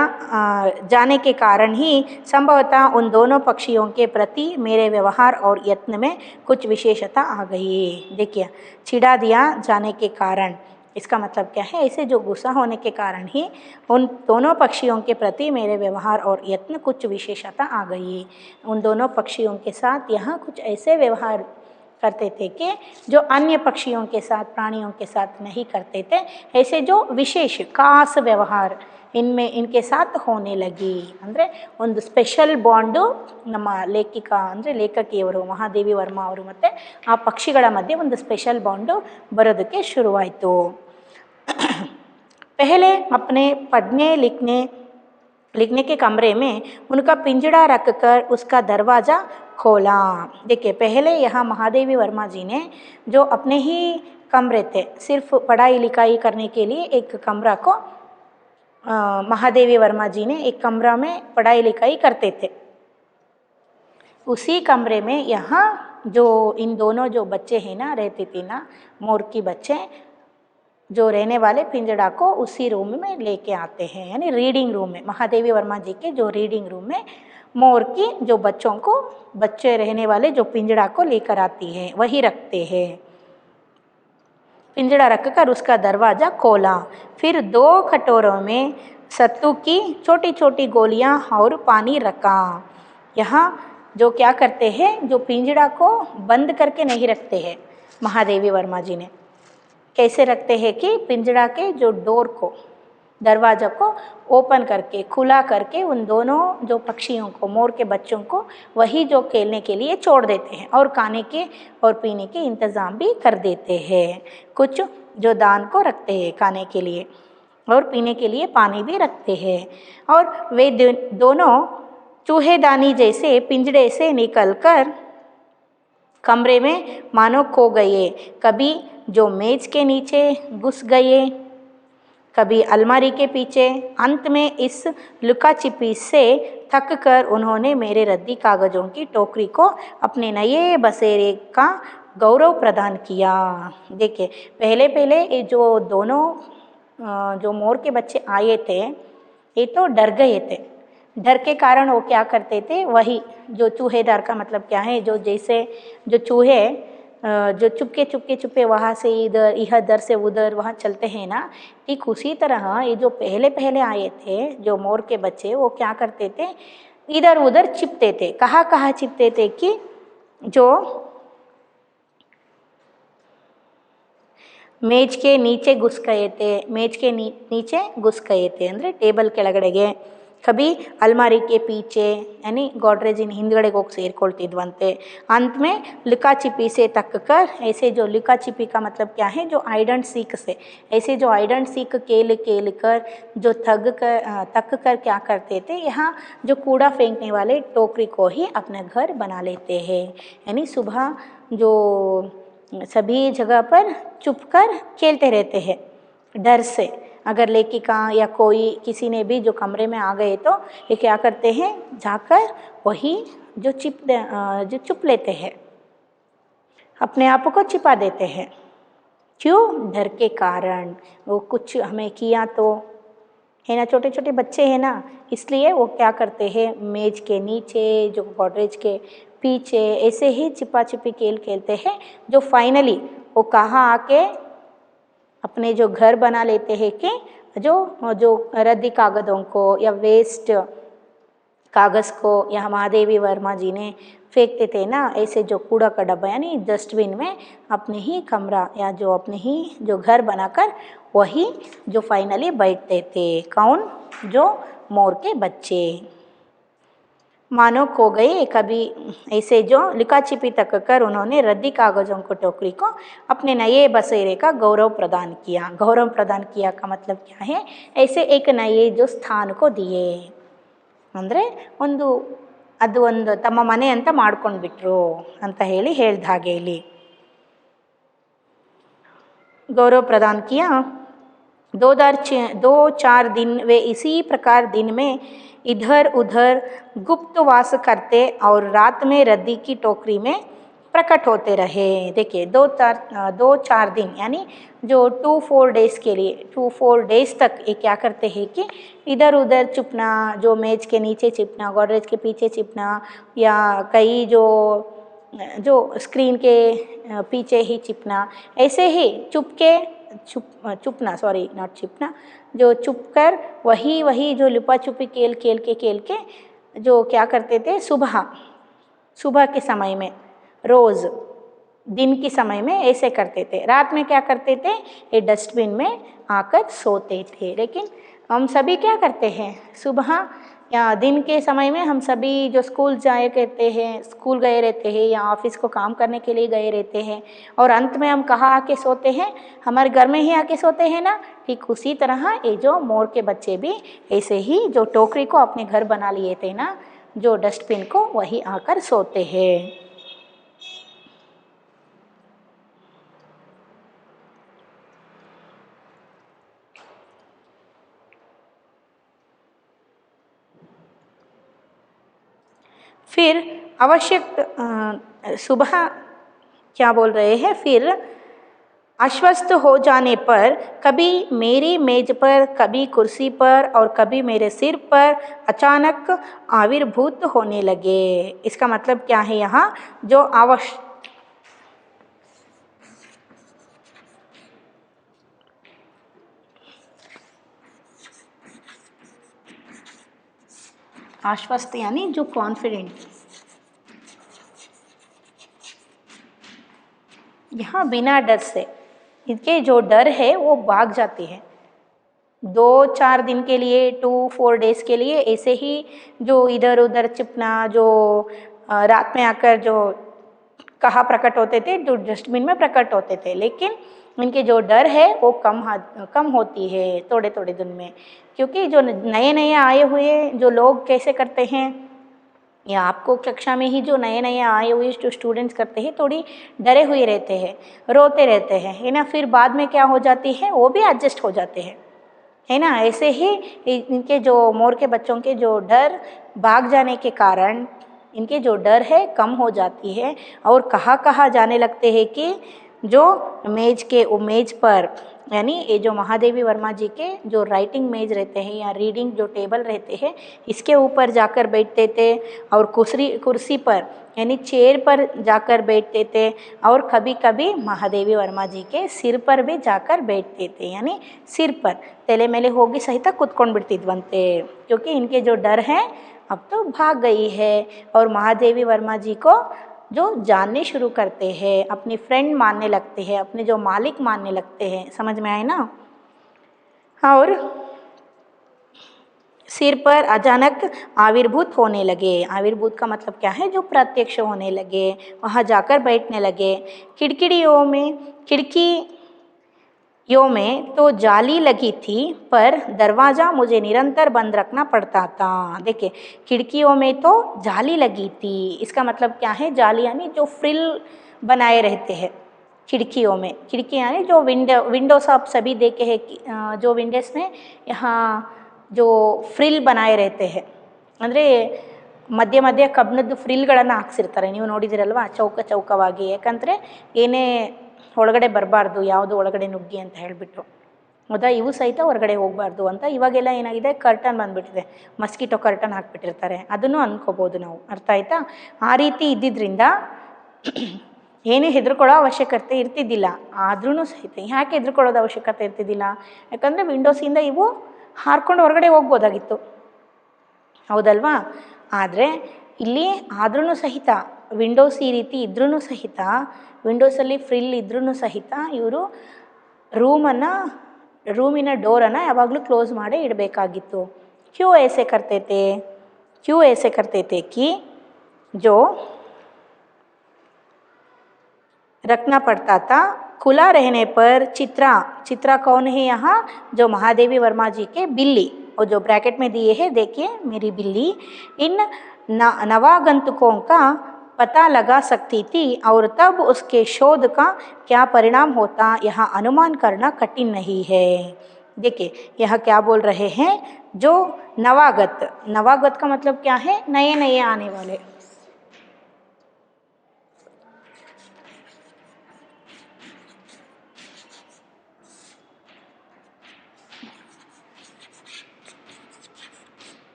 जाने के कारण ही संभवतः उन दोनों पक्षियों के प्रति मेरे व्यवहार और यत्न में कुछ विशेषता आ गई। देखिए, चिढ़ा दिया जाने के कारण, इसका मतलब क्या है? ऐसे जो गुस्सा होने के कारण ही उन दोनों पक्षियों के प्रति मेरे व्यवहार और यत्न कुछ विशेषता आ गई। उन दोनों पक्षियों के साथ यहाँ कुछ ऐसे व्यवहार करते थे कि जो अन्य पक्षियों के साथ, प्राणियों के साथ नहीं करते थे। ऐसे जो विशेष खास व्यवहार इनके साथ होने लगी। ಅಂದರೆ ಒಂದು ಸ್ಪೆಷಲ್ ಬಾಂಡು ನಮ್ಮ ಲೇಖಕಿಯವರು ಮಹಾದೇವಿ ವರ್ಮ ಅವರು ಮತ್ತು ಆ ಪಕ್ಷಿಗಳ ಮಧ್ಯೆ ಒಂದು ಸ್ಪೆಷಲ್ ಬಾಂಡು ಬರೋದಕ್ಕೆ ಶುರುವಾಯಿತು। पहले अपने पढ़ने लिखने के कमरे में उनका पिंजड़ा रखकर उसका दरवाज़ा खोला। देखिए, पहले यहाँ महादेवी वर्मा जी ने जो अपने ही कमरे थे, सिर्फ पढ़ाई लिखाई करने के लिए एक कमरा को महादेवी वर्मा जी ने एक कमरा में पढ़ाई लिखाई करते थे। उसी कमरे में यहाँ जो इन दोनों जो बच्चे हैं ना, रहते थे ना, मोर की बच्चे जो रहने वाले पिंजड़ा को उसी रूम में लेके आते हैं, यानी रीडिंग रूम में, महादेवी वर्मा जी के जो रीडिंग रूम में मोर की जो बच्चे रहने वाले जो पिंजड़ा को लेकर आती है वही रखते हैं। पिंजड़ा रखकर उसका दरवाज़ा खोला, फिर 2 कटोरों में सत्तू की छोटी छोटी गोलियां और पानी रखा। यहाँ जो क्या करते हैं, जो पिंजड़ा को बंद करके नहीं रखते हैं महादेवी वर्मा जी ने, कैसे रखते हैं कि पिंजड़ा के जो डोर को, दरवाज़ा को ओपन करके, खुला करके उन दोनों जो पक्षियों को, मोर के बच्चों को वही जो खेलने के लिए छोड़ देते हैं और खाने के और पीने के इंतज़ाम भी कर देते हैं। कुछ जो दान को रखते हैं खाने के लिए और पीने के लिए पानी भी रखते हैं। और वे दोनों चूहेदानी जैसे पिंजड़े से निकलकर कमरे में मानो खो गए। कभी जो मेज के नीचे घुस गए, कभी अलमारी के पीछे। अंत में इस लुका छिपी से थक कर उन्होंने मेरे रद्दी कागज़ों की टोकरी को अपने नए बसेरे का गौरव प्रदान किया। देखिए, पहले ये जो दोनों जो मोर के बच्चे आए थे, ये तो डर गए थे। डर के कारण वो क्या करते थे, वही जो चूहेदार का मतलब क्या है, जो जैसे जो चूहे जो चुपके वहाँ से इधर से उधर वहाँ चलते हैं ना, ठीक उसी तरह ये जो पहले आए थे जो मोर के बच्चे, वो क्या करते थे, इधर उधर छिपते थे। कहाँ छिपते थे कि जो मेज के नीचे घुस गए थे, मेज के नीचे घुस गए थे ಅಂದರೆ ಟೇಬಲ್ ಕೆಳಗಡೆಗೆ, कभी अलमारी के पीछे यानी गोडरेजिन ಹಿಂದ್ಗಡೆಗೆ ಹೋಗಿ ಸೇರಿಕೊಳ್ತಿದ್ವಂತೆ। अंत में लुका छिपी से तक कर, ऐसे जो लुका छिपी का मतलब क्या है, जो हाइड एंड सीक से, ऐसे जो हाइड एंड सीक खेल कर जो तक कर क्या करते थे, यहाँ जो कूड़ा फेंकने वाले टोकरी को ही अपना घर बना लेते हैं। यानी सुबह जो सभी जगह पर चुप कर खेलते रहते हैं डर से। अगर लेखिका या कोई किसी ने भी जो कमरे में आ गए तो ये क्या करते हैं, जाकर वही जो चुप लेते हैं, अपने आप को छिपा देते हैं। क्यों? डर के कारण। वो कुछ हमें किया तो है ना, छोटे छोटे बच्चे हैं ना, इसलिए वो क्या करते हैं, मेज के नीचे, जो गोदरेज के पीछे ऐसे ही छिपा छिपी खेल खेलते हैं, जो फाइनली वो कहाँ आके अपने जो घर बना लेते हैं कि जो रद्दी कागज़ों को या वेस्ट कागज़ को या महादेवी वर्मा जी ने फेंकते थे ना, ऐसे जो कूड़ा का डब्बा यानी डस्टबिन में अपने ही कमरा या जो अपने ही जो घर बनाकर वही जो फाइनली बैठते थे। कौन? जो मोर के बच्चे मानो खो गए। कभी ऐसे जो लुका छिपी तक कर उन्होंने रद्दी कागज़ों को टोकरी को अपने नए बसेरे का गौरव प्रदान किया। गौरव प्रदान किया का मतलब क्या है, ऐसे एक नए जो स्थान को दिए, ಅಂದರೆ ಅದು ಒಂದು ತಮ್ಮ ಮನೆ ಅಂತ ಮಾಡ್ಕೊಂಡ್ಬಿಟ್ರು ಅಂತ ಹೇಳ್ದ ಹಾಗೆ ಇಲ್ಲಿ गौरव प्रदान किया। 2-4 दिन वे इसी प्रकार दिन में इधर उधर गुप्तवास करते और रात में रद्दी की टोकरी में प्रकट होते रहे। देखिए 2-4 दिन यानी जो 2-4 डेज़ के लिए 2-4 डेज़ तक ये क्या करते हैं कि इधर उधर छिपना, जो मेज के नीचे छिपना, गोदरेज के पीछे छिपना, या कई जो स्क्रीन के पीछे ही छिपना, ऐसे ही छुपना, सॉरी नॉट छिपना, जो छुप कर वही जो लुपा छुपी खेल के जो क्या करते थे, सुबह के समय में, रोज़ दिन के समय में ऐसे करते थे। रात में क्या करते थे, ये डस्टबिन में आकर सोते थे। लेकिन हम सभी क्या करते हैं, सुबह या दिन के समय में हम सभी जो स्कूल स्कूल गए रहते हैं या ऑफिस को काम करने के लिए गए रहते हैं, और अंत में हम कहाँ आके सोते हैं, हमारे घर में ही आके सोते हैं ना। ठीक उसी तरह ये जो मोर के बच्चे भी ऐसे ही जो टोकरी को अपने घर बना लिए थे ना, जो डस्टबिन को, वही आकर सोते हैं। फिर सुबह क्या बोल रहे हैं, फिर आश्वस्त हो जाने पर कभी मेरी मेज पर, कभी कुर्सी पर और कभी मेरे सिर पर अचानक आविर्भूत होने लगे। इसका मतलब क्या है, यहाँ जो आश्वस्त यानी जो कॉन्फिडेंट, यहाँ बिना डर से, इनके जो डर है वो भाग जाते हैं। 2-4 दिन के लिए, 2-4 डेज़ के लिए ऐसे ही जो इधर उधर छिपना, जो रात में आकर जो कहाँ प्रकट होते थे, जो डस्टबिन में प्रकट होते थे। लेकिन इनके जो डर है वो कम होती है थोड़े थोड़े दिन में, क्योंकि जो नए आए हुए जो लोग कैसे करते हैं, या आपको कक्षा में ही जो नए आए हुए जो स्टूडेंट्स करते हैं, थोड़ी डरे हुए रहते हैं, रोते रहते हैं, है ना। फिर बाद में क्या हो जाती है, वो भी एडजस्ट हो जाते हैं, है ना। ऐसे ही इनके जो मोर के बच्चों के जो डर भाग जाने के कारण इनके जो डर है कम हो जाती है, और कहाँ जाने लगते हैं कि जो मेज पर, यानी ये जो महादेवी वर्मा जी के जो राइटिंग मेज रहते हैं या रीडिंग जो टेबल रहते हैं, इसके ऊपर जाकर बैठते थे, और कुर्सी पर यानी चेयर पर जाकर बैठते थे, और कभी कभी महादेवी वर्मा जी के सिर पर भी जाकर बैठते थे, यानी सिर पर तेले मेले होगी सहित कुत्कोंड बिಡ್ತಿದ್ವಂತೆ, क्योंकि इनके जो डर हैं अब तो भाग गई है, और महादेवी वर्मा जी को जो जानने शुरू करते हैं, अपनी फ्रेंड मानने लगते हैं, अपने जो मालिक मानने लगते हैं। समझ में आए ना। और सिर पर अचानक आविर्भूत होने लगे। आविर्भूत का मतलब क्या है, जो प्रत्यक्ष होने लगे, वहाँ जाकर बैठने लगे। खिड़कियों में तो जाली लगी थी, पर दरवाज़ा मुझे निरंतर बंद रखना पड़ता था। देखिए, खिड़कियों में तो जाली लगी थी, इसका मतलब क्या है, जाली यानी जो फ्रिल बनाए रहते हैं खिड़कियों में। खिड़की यानी जो विंडोस आप सभी देखे हैं, जो विंडोज में यहाँ जो ಫ್ರಿಲ್ बनाए रहते हैं, ಅಂದರೆ ಮಧ್ಯೆ ಕಬ್ಬಿಣದ ಫ್ರಿಲ್ಗಳನ್ನು ಹಾಕ್ಸಿರ್ತಾರೆ, ನೀವು ನೋಡಿದಿರಲ್ವಾ, ಚೌಕವಾಗಿ, ಯಾಕಂದರೆ ಏನೇ ಒಳಗಡೆ ಬರಬಾರ್ದು, ಯಾವುದು ಒಳಗಡೆ ನುಗ್ಗಿ ಅಂತ ಹೇಳಿಬಿಟ್ರು, ಹೌದಾ. ಇವು ಸಹಿತ ಹೊರಗಡೆ ಹೋಗಬಾರ್ದು ಅಂತ. ಇವಾಗೆಲ್ಲ ಏನಾಗಿದೆ, ಕರ್ಟನ್ ಬಂದುಬಿಟ್ಟಿದೆ, ಮಸ್ಕಿಟೋ ಕರ್ಟನ್ ಹಾಕ್ಬಿಟ್ಟಿರ್ತಾರೆ, ಅದನ್ನು ಅಂದ್ಕೋಬೋದು ನಾವು. ಅರ್ಥ ಆಯ್ತಾ. ಆ ರೀತಿ ಇದ್ದಿದ್ದರಿಂದ ಏನೇ ಹೆದರ್ಕೊಳ್ಳೋ ಅವಶ್ಯಕತೆ ಇರ್ತಿದ್ದಿಲ್ಲ. ಆದ್ರೂ ಸಹಿತ ಯಾಕೆ ಹೆದರ್ಕೊಳ್ಳೋದು ಅವಶ್ಯಕತೆ ಇರ್ತಿದ್ದಿಲ್ಲ, ಯಾಕಂದರೆ ವಿಂಡೋಸಿಂದ ಇವು ಹಾರ್ಕೊಂಡು ಹೊರಗಡೆ ಹೋಗ್ಬೋದಾಗಿತ್ತು, ಹೌದಲ್ವಾ. ಆದರೆ ಇಲ್ಲಿ ಆದ್ರೂ ಸಹಿತ ವಿಂಡೋಸ್ ಈ ರೀತಿ ಇದ್ರೂ ಸಹಿತ, ವಿಂಡೋಸಲ್ಲಿ ಫ್ರಿಲ್ ಇದ್ರೂ ಸಹಿತ ಇವರು ರೂಮಿನ ಡೋರನ್ನು ಯಾವಾಗಲೂ ಕ್ಲೋಸ್ ಮಾಡೇ ಇಡಬೇಕಾಗಿತ್ತು. ಕ್ಯೂ ऐसे करते थे कि जो रखना पड़ता था, खुला रहने पर चित्रा कौन है यहाँ, जो महादेवी वर्मा जी के बिल्ली, और जो ब्रैकेट में दिए हैं देखिए, मेरी बिल्ली इन नवागंतुकों का पता लगा सकती थी, और तब उसके शोध का क्या परिणाम होता, यहाँ अनुमान करना कठिन नहीं है। देखिए, यह क्या बोल रहे हैं, जो नवागत का मतलब क्या है, नए आने वाले,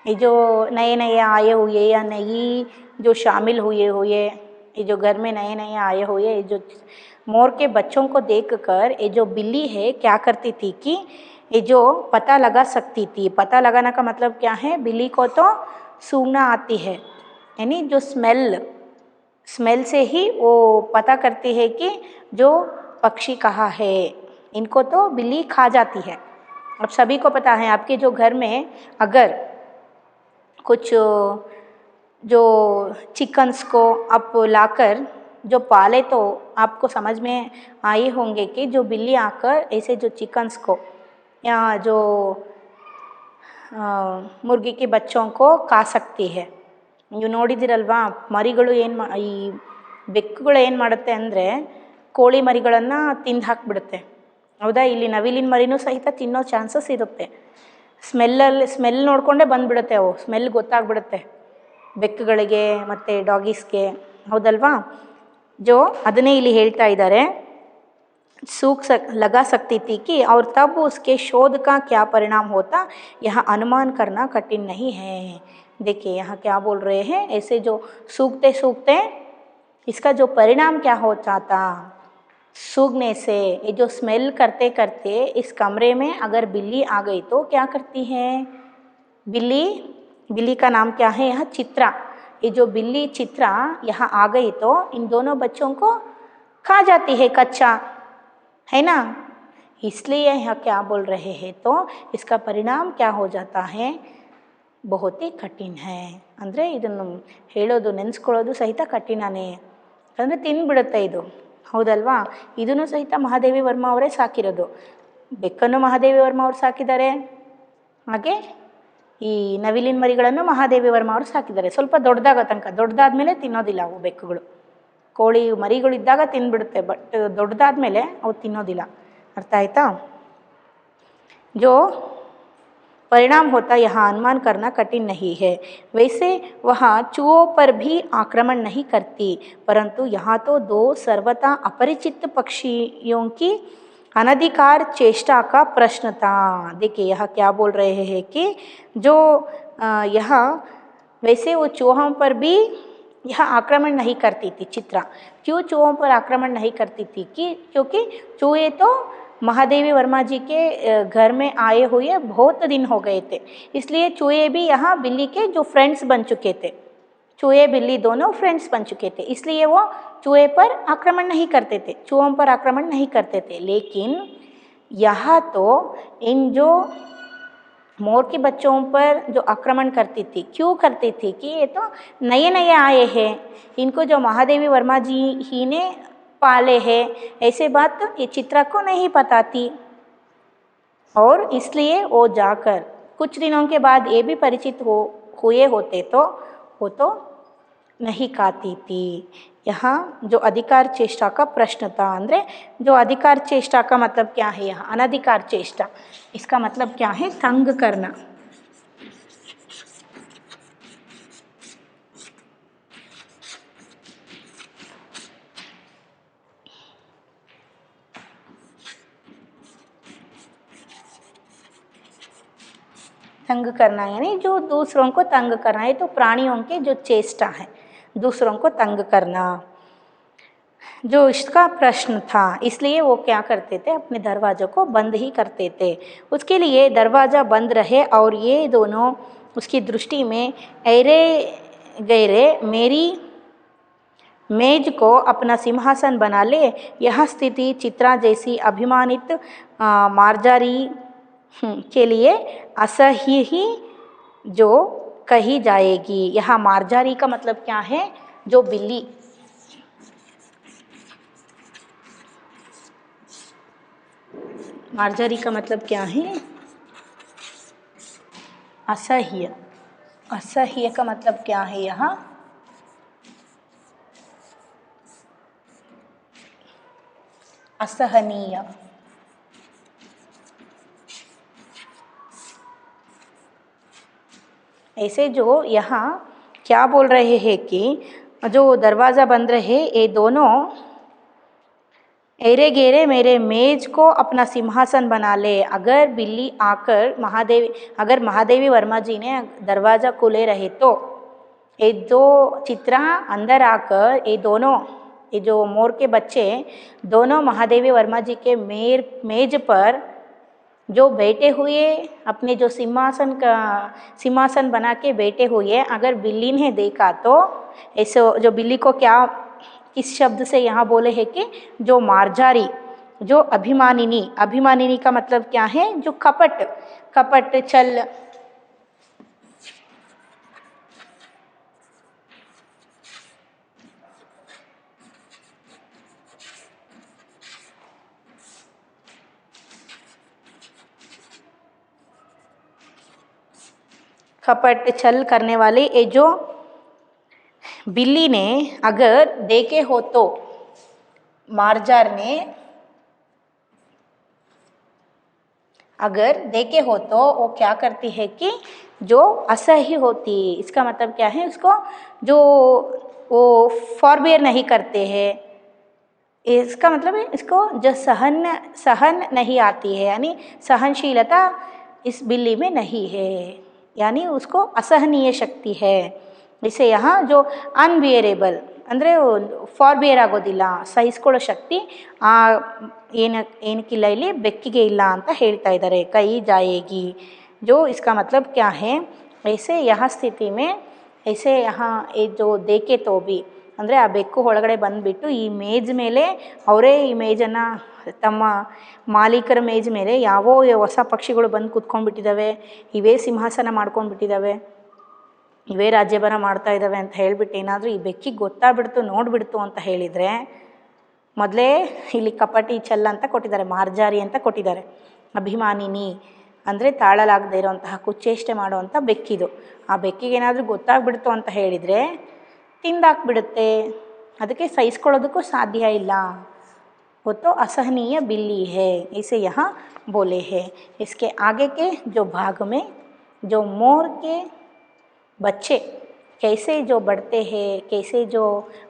ये जो नए नए आए हुए या नई जो शामिल हुए ये जो घर में नए नए आए हुए ये जो मोर के बच्चों को देखकर ये जो बिल्ली है क्या करती थी कि ये जो पता लगा सकती थी। पता लगाना का मतलब क्या है, बिल्ली को तो सूंघना आती है, यानी जो स्मेल से ही वो पता करती है कि जो पक्षी कहाँ है। इनको तो बिल्ली खा जाती है। अब सभी को पता है आपके जो घर में अगर कुछ जो चिकन्स को आप लाकर जो पाले तो आपको समझ में आए होंगे कि जो बिल्ली आकर ऐसे जो चिकन्स को या जो मुर्गी के बच्चों को खा सकती है। ನೀವು ನೋಡಿದಿರಲ್ವಾ, ಮರಿಗಳು ಈ ಬೆಕ್ಕುಗಳು ಏನು ಮಾಡುತ್ತೆ ಅಂದರೆ ಕೋಳಿ ಮರಿಗಳನ್ನು ತಿಂದು ಹಾಕಿಬಿಡುತ್ತೆ, ಹೌದಾ. ಇಲ್ಲಿ ನವಿಲಿನ ಮರಿನೂ ಸಹಿತ ತಿನ್ನೋ ಚಾನ್ಸಸ್ ಇರುತ್ತೆ. ಸ್ಮೆಲ್ ನೋಡಿಕೊಂಡೇ ಬಂದುಬಿಡುತ್ತೆ, ಅವು ಸ್ಮೆಲ್ ಗೊತ್ತಾಗ್ಬಿಡುತ್ತೆ ಬೆಕ್ಕುಗಳಿಗೆ ಮತ್ತು ಡಾಗೀಸ್ಗೆ, ಹೌದಲ್ವಾ. ಅದನ್ನೇ ಇಲ್ಲಿ ಹೇಳ್ತಾ ಇದ್ದಾರೆ, लगा सकती थी कि और तब उसके शोध का क्या परिणाम होता, यह अनुमान करना कठिन नहीं है। देखिए यहाँ क्या बोल रहे हैं, ऐसे जो सूखते सूखते इसका जो परिणाम क्या हो जाता, सूखने से ये जो स्मेल करते करते इस कमरे में अगर बिल्ली आ गई तो क्या करती है, बिल्ली का नाम क्या है यह चित्रा। ये जो बिल्ली चित्रा यहाँ आ गई तो इन दोनों बच्चों को खा जाती है कच्चा, है ना। इसलिए यह क्या बोल रहे हैं, तो इसका परिणाम क्या हो जाता है, बहुत ही कठिन है। ಅಂದರೆ ಇದನ್ನು ಹೇಳೋದು ನೆನೆಸ್ಕೊಳ್ಳೋದು ಸಹಿತ ಕಠಿಣನೇ, ಅಂದರೆ ತಿಂದುಬಿಡುತ್ತೆ ಇದು, ಹೌದಲ್ವಾ. ಇದನ್ನು ಸಹಿತ ಮಹಾದೇವಿ ವರ್ಮ ಅವರೇ ಸಾಕಿರೋದು. ಬೆಕ್ಕನ್ನು ಮಹಾದೇವಿ ವರ್ಮ ಅವರು ಸಾಕಿದ್ದಾರೆ, ಹಾಗೆ ಈ ನವಿಲಿನ ಮರಿಗಳನ್ನು ಮಹಾದೇವಿ ವರ್ಮ ಅವರು ಸಾಕಿದ್ದಾರೆ. ಸ್ವಲ್ಪ ದೊಡ್ಡದಾಗೋ ತನಕ, ದೊಡ್ಡದಾದ್ಮೇಲೆ ತಿನ್ನೋದಿಲ್ಲ ಅವು ಬೆಕ್ಕುಗಳು. ಕೋಳಿ ಮರಿಗಳಿದ್ದಾಗ ತಿಂದುಬಿಡುತ್ತೆ, ಬಟ್ ದೊಡ್ಡದಾದ್ಮೇಲೆ ಅವು ತಿನ್ನೋದಿಲ್ಲ. अर्थ आयता। जो परिणाम होता यहाँ अनुमान करना कठिन नहीं है। वैसे वहाँ चूहों पर भी आक्रमण नहीं करती, परंतु यहाँ तो दो सर्वथा अपरिचित पक्षियों की अनधिकार चेष्टा का प्रश्न था। देखिए यहाँ क्या बोल रहे हैं कि जो यहाँ वैसे वो चूहों पर भी यह आक्रमण नहीं करती थी चित्रा। क्यों चूहों पर आक्रमण नहीं करती थी कि क्योंकि चूहे तो महादेवी वर्मा जी के घर में आए हुए बहुत दिन हो गए थे, इसलिए चूहे भी यहाँ बिल्ली के जो फ्रेंड्स बन चुके थे, चूहे बिल्ली दोनों फ्रेंड्स बन चुके थे, इसलिए वो चूहे पर आक्रमण नहीं करते थे, चूहों पर आक्रमण नहीं करते थे। लेकिन यहाँ तो इन जो मोर के बच्चों पर जो आक्रमण करती थी, क्यों करती थी कि ये तो नए नए आए हैं, इनको जो महादेवी वर्मा जी ही ने पाले हैं, ऐसे बात ये चित्रा को नहीं पता थी। और इसलिए वो जाकर कुछ दिनों के बाद ये भी परिचित हुए होते तो वो तो नहीं खाती थी। यहाँ जो अधिकार चेष्टा का प्रश्न था, अंदर जो अधिकार चेष्टा का मतलब क्या है, यहाँ अनधिकार चेष्टा, इसका मतलब क्या है, तंग करना। तंग करना यानी जो दूसरों को तंग करना, ये तो प्राणियों के जो चेष्टा है, दूसरों को तंग करना, जो इसका प्रश्न था। इसलिए वो क्या करते थे, अपने दरवाज़ों को बंद ही करते थे। उसके लिए दरवाज़ा बंद रहे और ये दोनों उसकी दृष्टि में ऐरे गहरे मेरी मेज को अपना सिंहासन बना ले। यह स्थिति चित्रा जैसी अभिमानित मार्जारी के लिए असह्य ही जो कही जाएगी। यहाँ मार्जारी का मतलब क्या है, जो बिल्ली, मार्जारी का मतलब क्या है, असह्य। असह्य का मतलब क्या है, यहाँ असहनीय। ऐसे जो यहाँ क्या बोल रहे हैं कि जो दरवाज़ा बंद रहे, ये दोनों एरे गेरे मेरे मेज को अपना सिंहासन बना ले। अगर बिल्ली आकर महादेवी वर्मा जी ने दरवाज़ा खोले रहे तो ये दो चित्रा अंदर आकर ये जो मोर के बच्चे दोनों महादेवी वर्मा जी के मेज पर जो बैठे हुए अपने जो सिंहासन बना के बैठे हुए, अगर बिल्ली ने देखा तो ऐसे जो बिल्ली को क्या किस शब्द से यहाँ बोले हैं कि जो मार्जारी, जो अभिमानिनी का मतलब क्या है, जो कपट छल, कपट छल करने वाले ये जो बिल्ली ने अगर देखे हो तो मार्जार ने अगर देखे हो तो वो क्या करती है कि जो असह्य होती है, इसका मतलब क्या है, उसको जो वो फॉरबेयर नहीं करते हैं, इसका मतलब है इसको जो सहन नहीं आती है, यानी सहनशीलता इस बिल्ली में नहीं है, यानी उसको असहनीय शक्ति है। इसे यहाँ जो अनबियरेबल ಅಂದರೆ ಫಾರ್ಬಿಯರ್ ಆಗೋದಿಲ್ಲ, ಸಹಿಸ್ಕೊಳ್ಳೋ ಶಕ್ತಿ ಏನಕ್ಕಿಲ್ಲ, ಇಲ್ಲಿ ಬೆಕ್ಕಿಗೆ ಇಲ್ಲ ಅಂತ ಹೇಳ್ತಾ ಇದ್ದಾರೆ। ಕೈ ಜಾಯೇಗಿ जो इसका मतलब क्या है, ऐसे यहाँ स्थिति में ऐसे यहाँ ये जो देखे तो भी ಅಂದರೆ ಆ ಬೆಕ್ಕು ಒಳಗಡೆ ಬಂದುಬಿಟ್ಟು ಈ ಮೇಜ್ ಮೇಲೆ ಅವರೇ ಈ ಮೇಜನ್ನು ತಮ್ಮ ಮಾಲೀಕರ ಮೇಜ್ ಮೇಲೆ ಯಾವೋ ಹೊಸ ಪಕ್ಷಿಗಳು ಬಂದು ಕೂತ್ಕೊಂಡ್ಬಿಟ್ಟಿದ್ದಾವೆ, ಇವೇ ಸಿಂಹಾಸನ ಮಾಡ್ಕೊಂಡ್ಬಿಟ್ಟಿದ್ದಾವೆ, ಇವೇ ರಾಜ್ಯಭಾರ ಮಾಡ್ತಾ ಇದ್ದಾವೆ ಅಂತ ಹೇಳಿಬಿಟ್ಟು ಏನಾದರೂ ಈ ಬೆಕ್ಕಿಗೆ ಗೊತ್ತಾಗ್ಬಿಡ್ತು ನೋಡಿಬಿಡ್ತು ಅಂತ ಹೇಳಿದರೆ, ಮೊದಲೇ ಇಲ್ಲಿ ಕಪಟಿ ಛಲ್ಲ ಅಂತ ಕೊಟ್ಟಿದ್ದಾರೆ, ಮಾರ್ಜಾರಿ ಅಂತ ಕೊಟ್ಟಿದ್ದಾರೆ, ಅಭಿಮಾನಿನಿ ಅಂದರೆ ತಾಳಲಾಗದೇ ಇರೋಂತಹ ಕುಚ್ಚೇಷ್ಟೆ ಮಾಡುವಂಥ ಬೆಕ್ಕಿದು. ಆ ಬೆಕ್ಕಿಗೆ ಏನಾದರೂ ಗೊತ್ತಾಗ್ಬಿಡ್ತು ಅಂತ ಹೇಳಿದರೆ ತಿಂದಾಕ್ಬಿಡುತ್ತೆ, ಅದಕ್ಕೆ ಸಹಿಸ್ಕೊಳ್ಳೋದಕ್ಕೂ ಸಾಧ್ಯ ಇಲ್ಲ। वो तो असहनीय बिल्ली है, इसे यहाँ बोले हैं। इसके आगे के जो भाग में जो मोर के बच्चे कैसे जो बढ़ते हैं, कैसे जो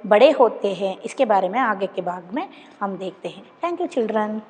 बड़े होते हैं, इसके बारे में आगे के भाग में हम देखते हैं। Thank you children.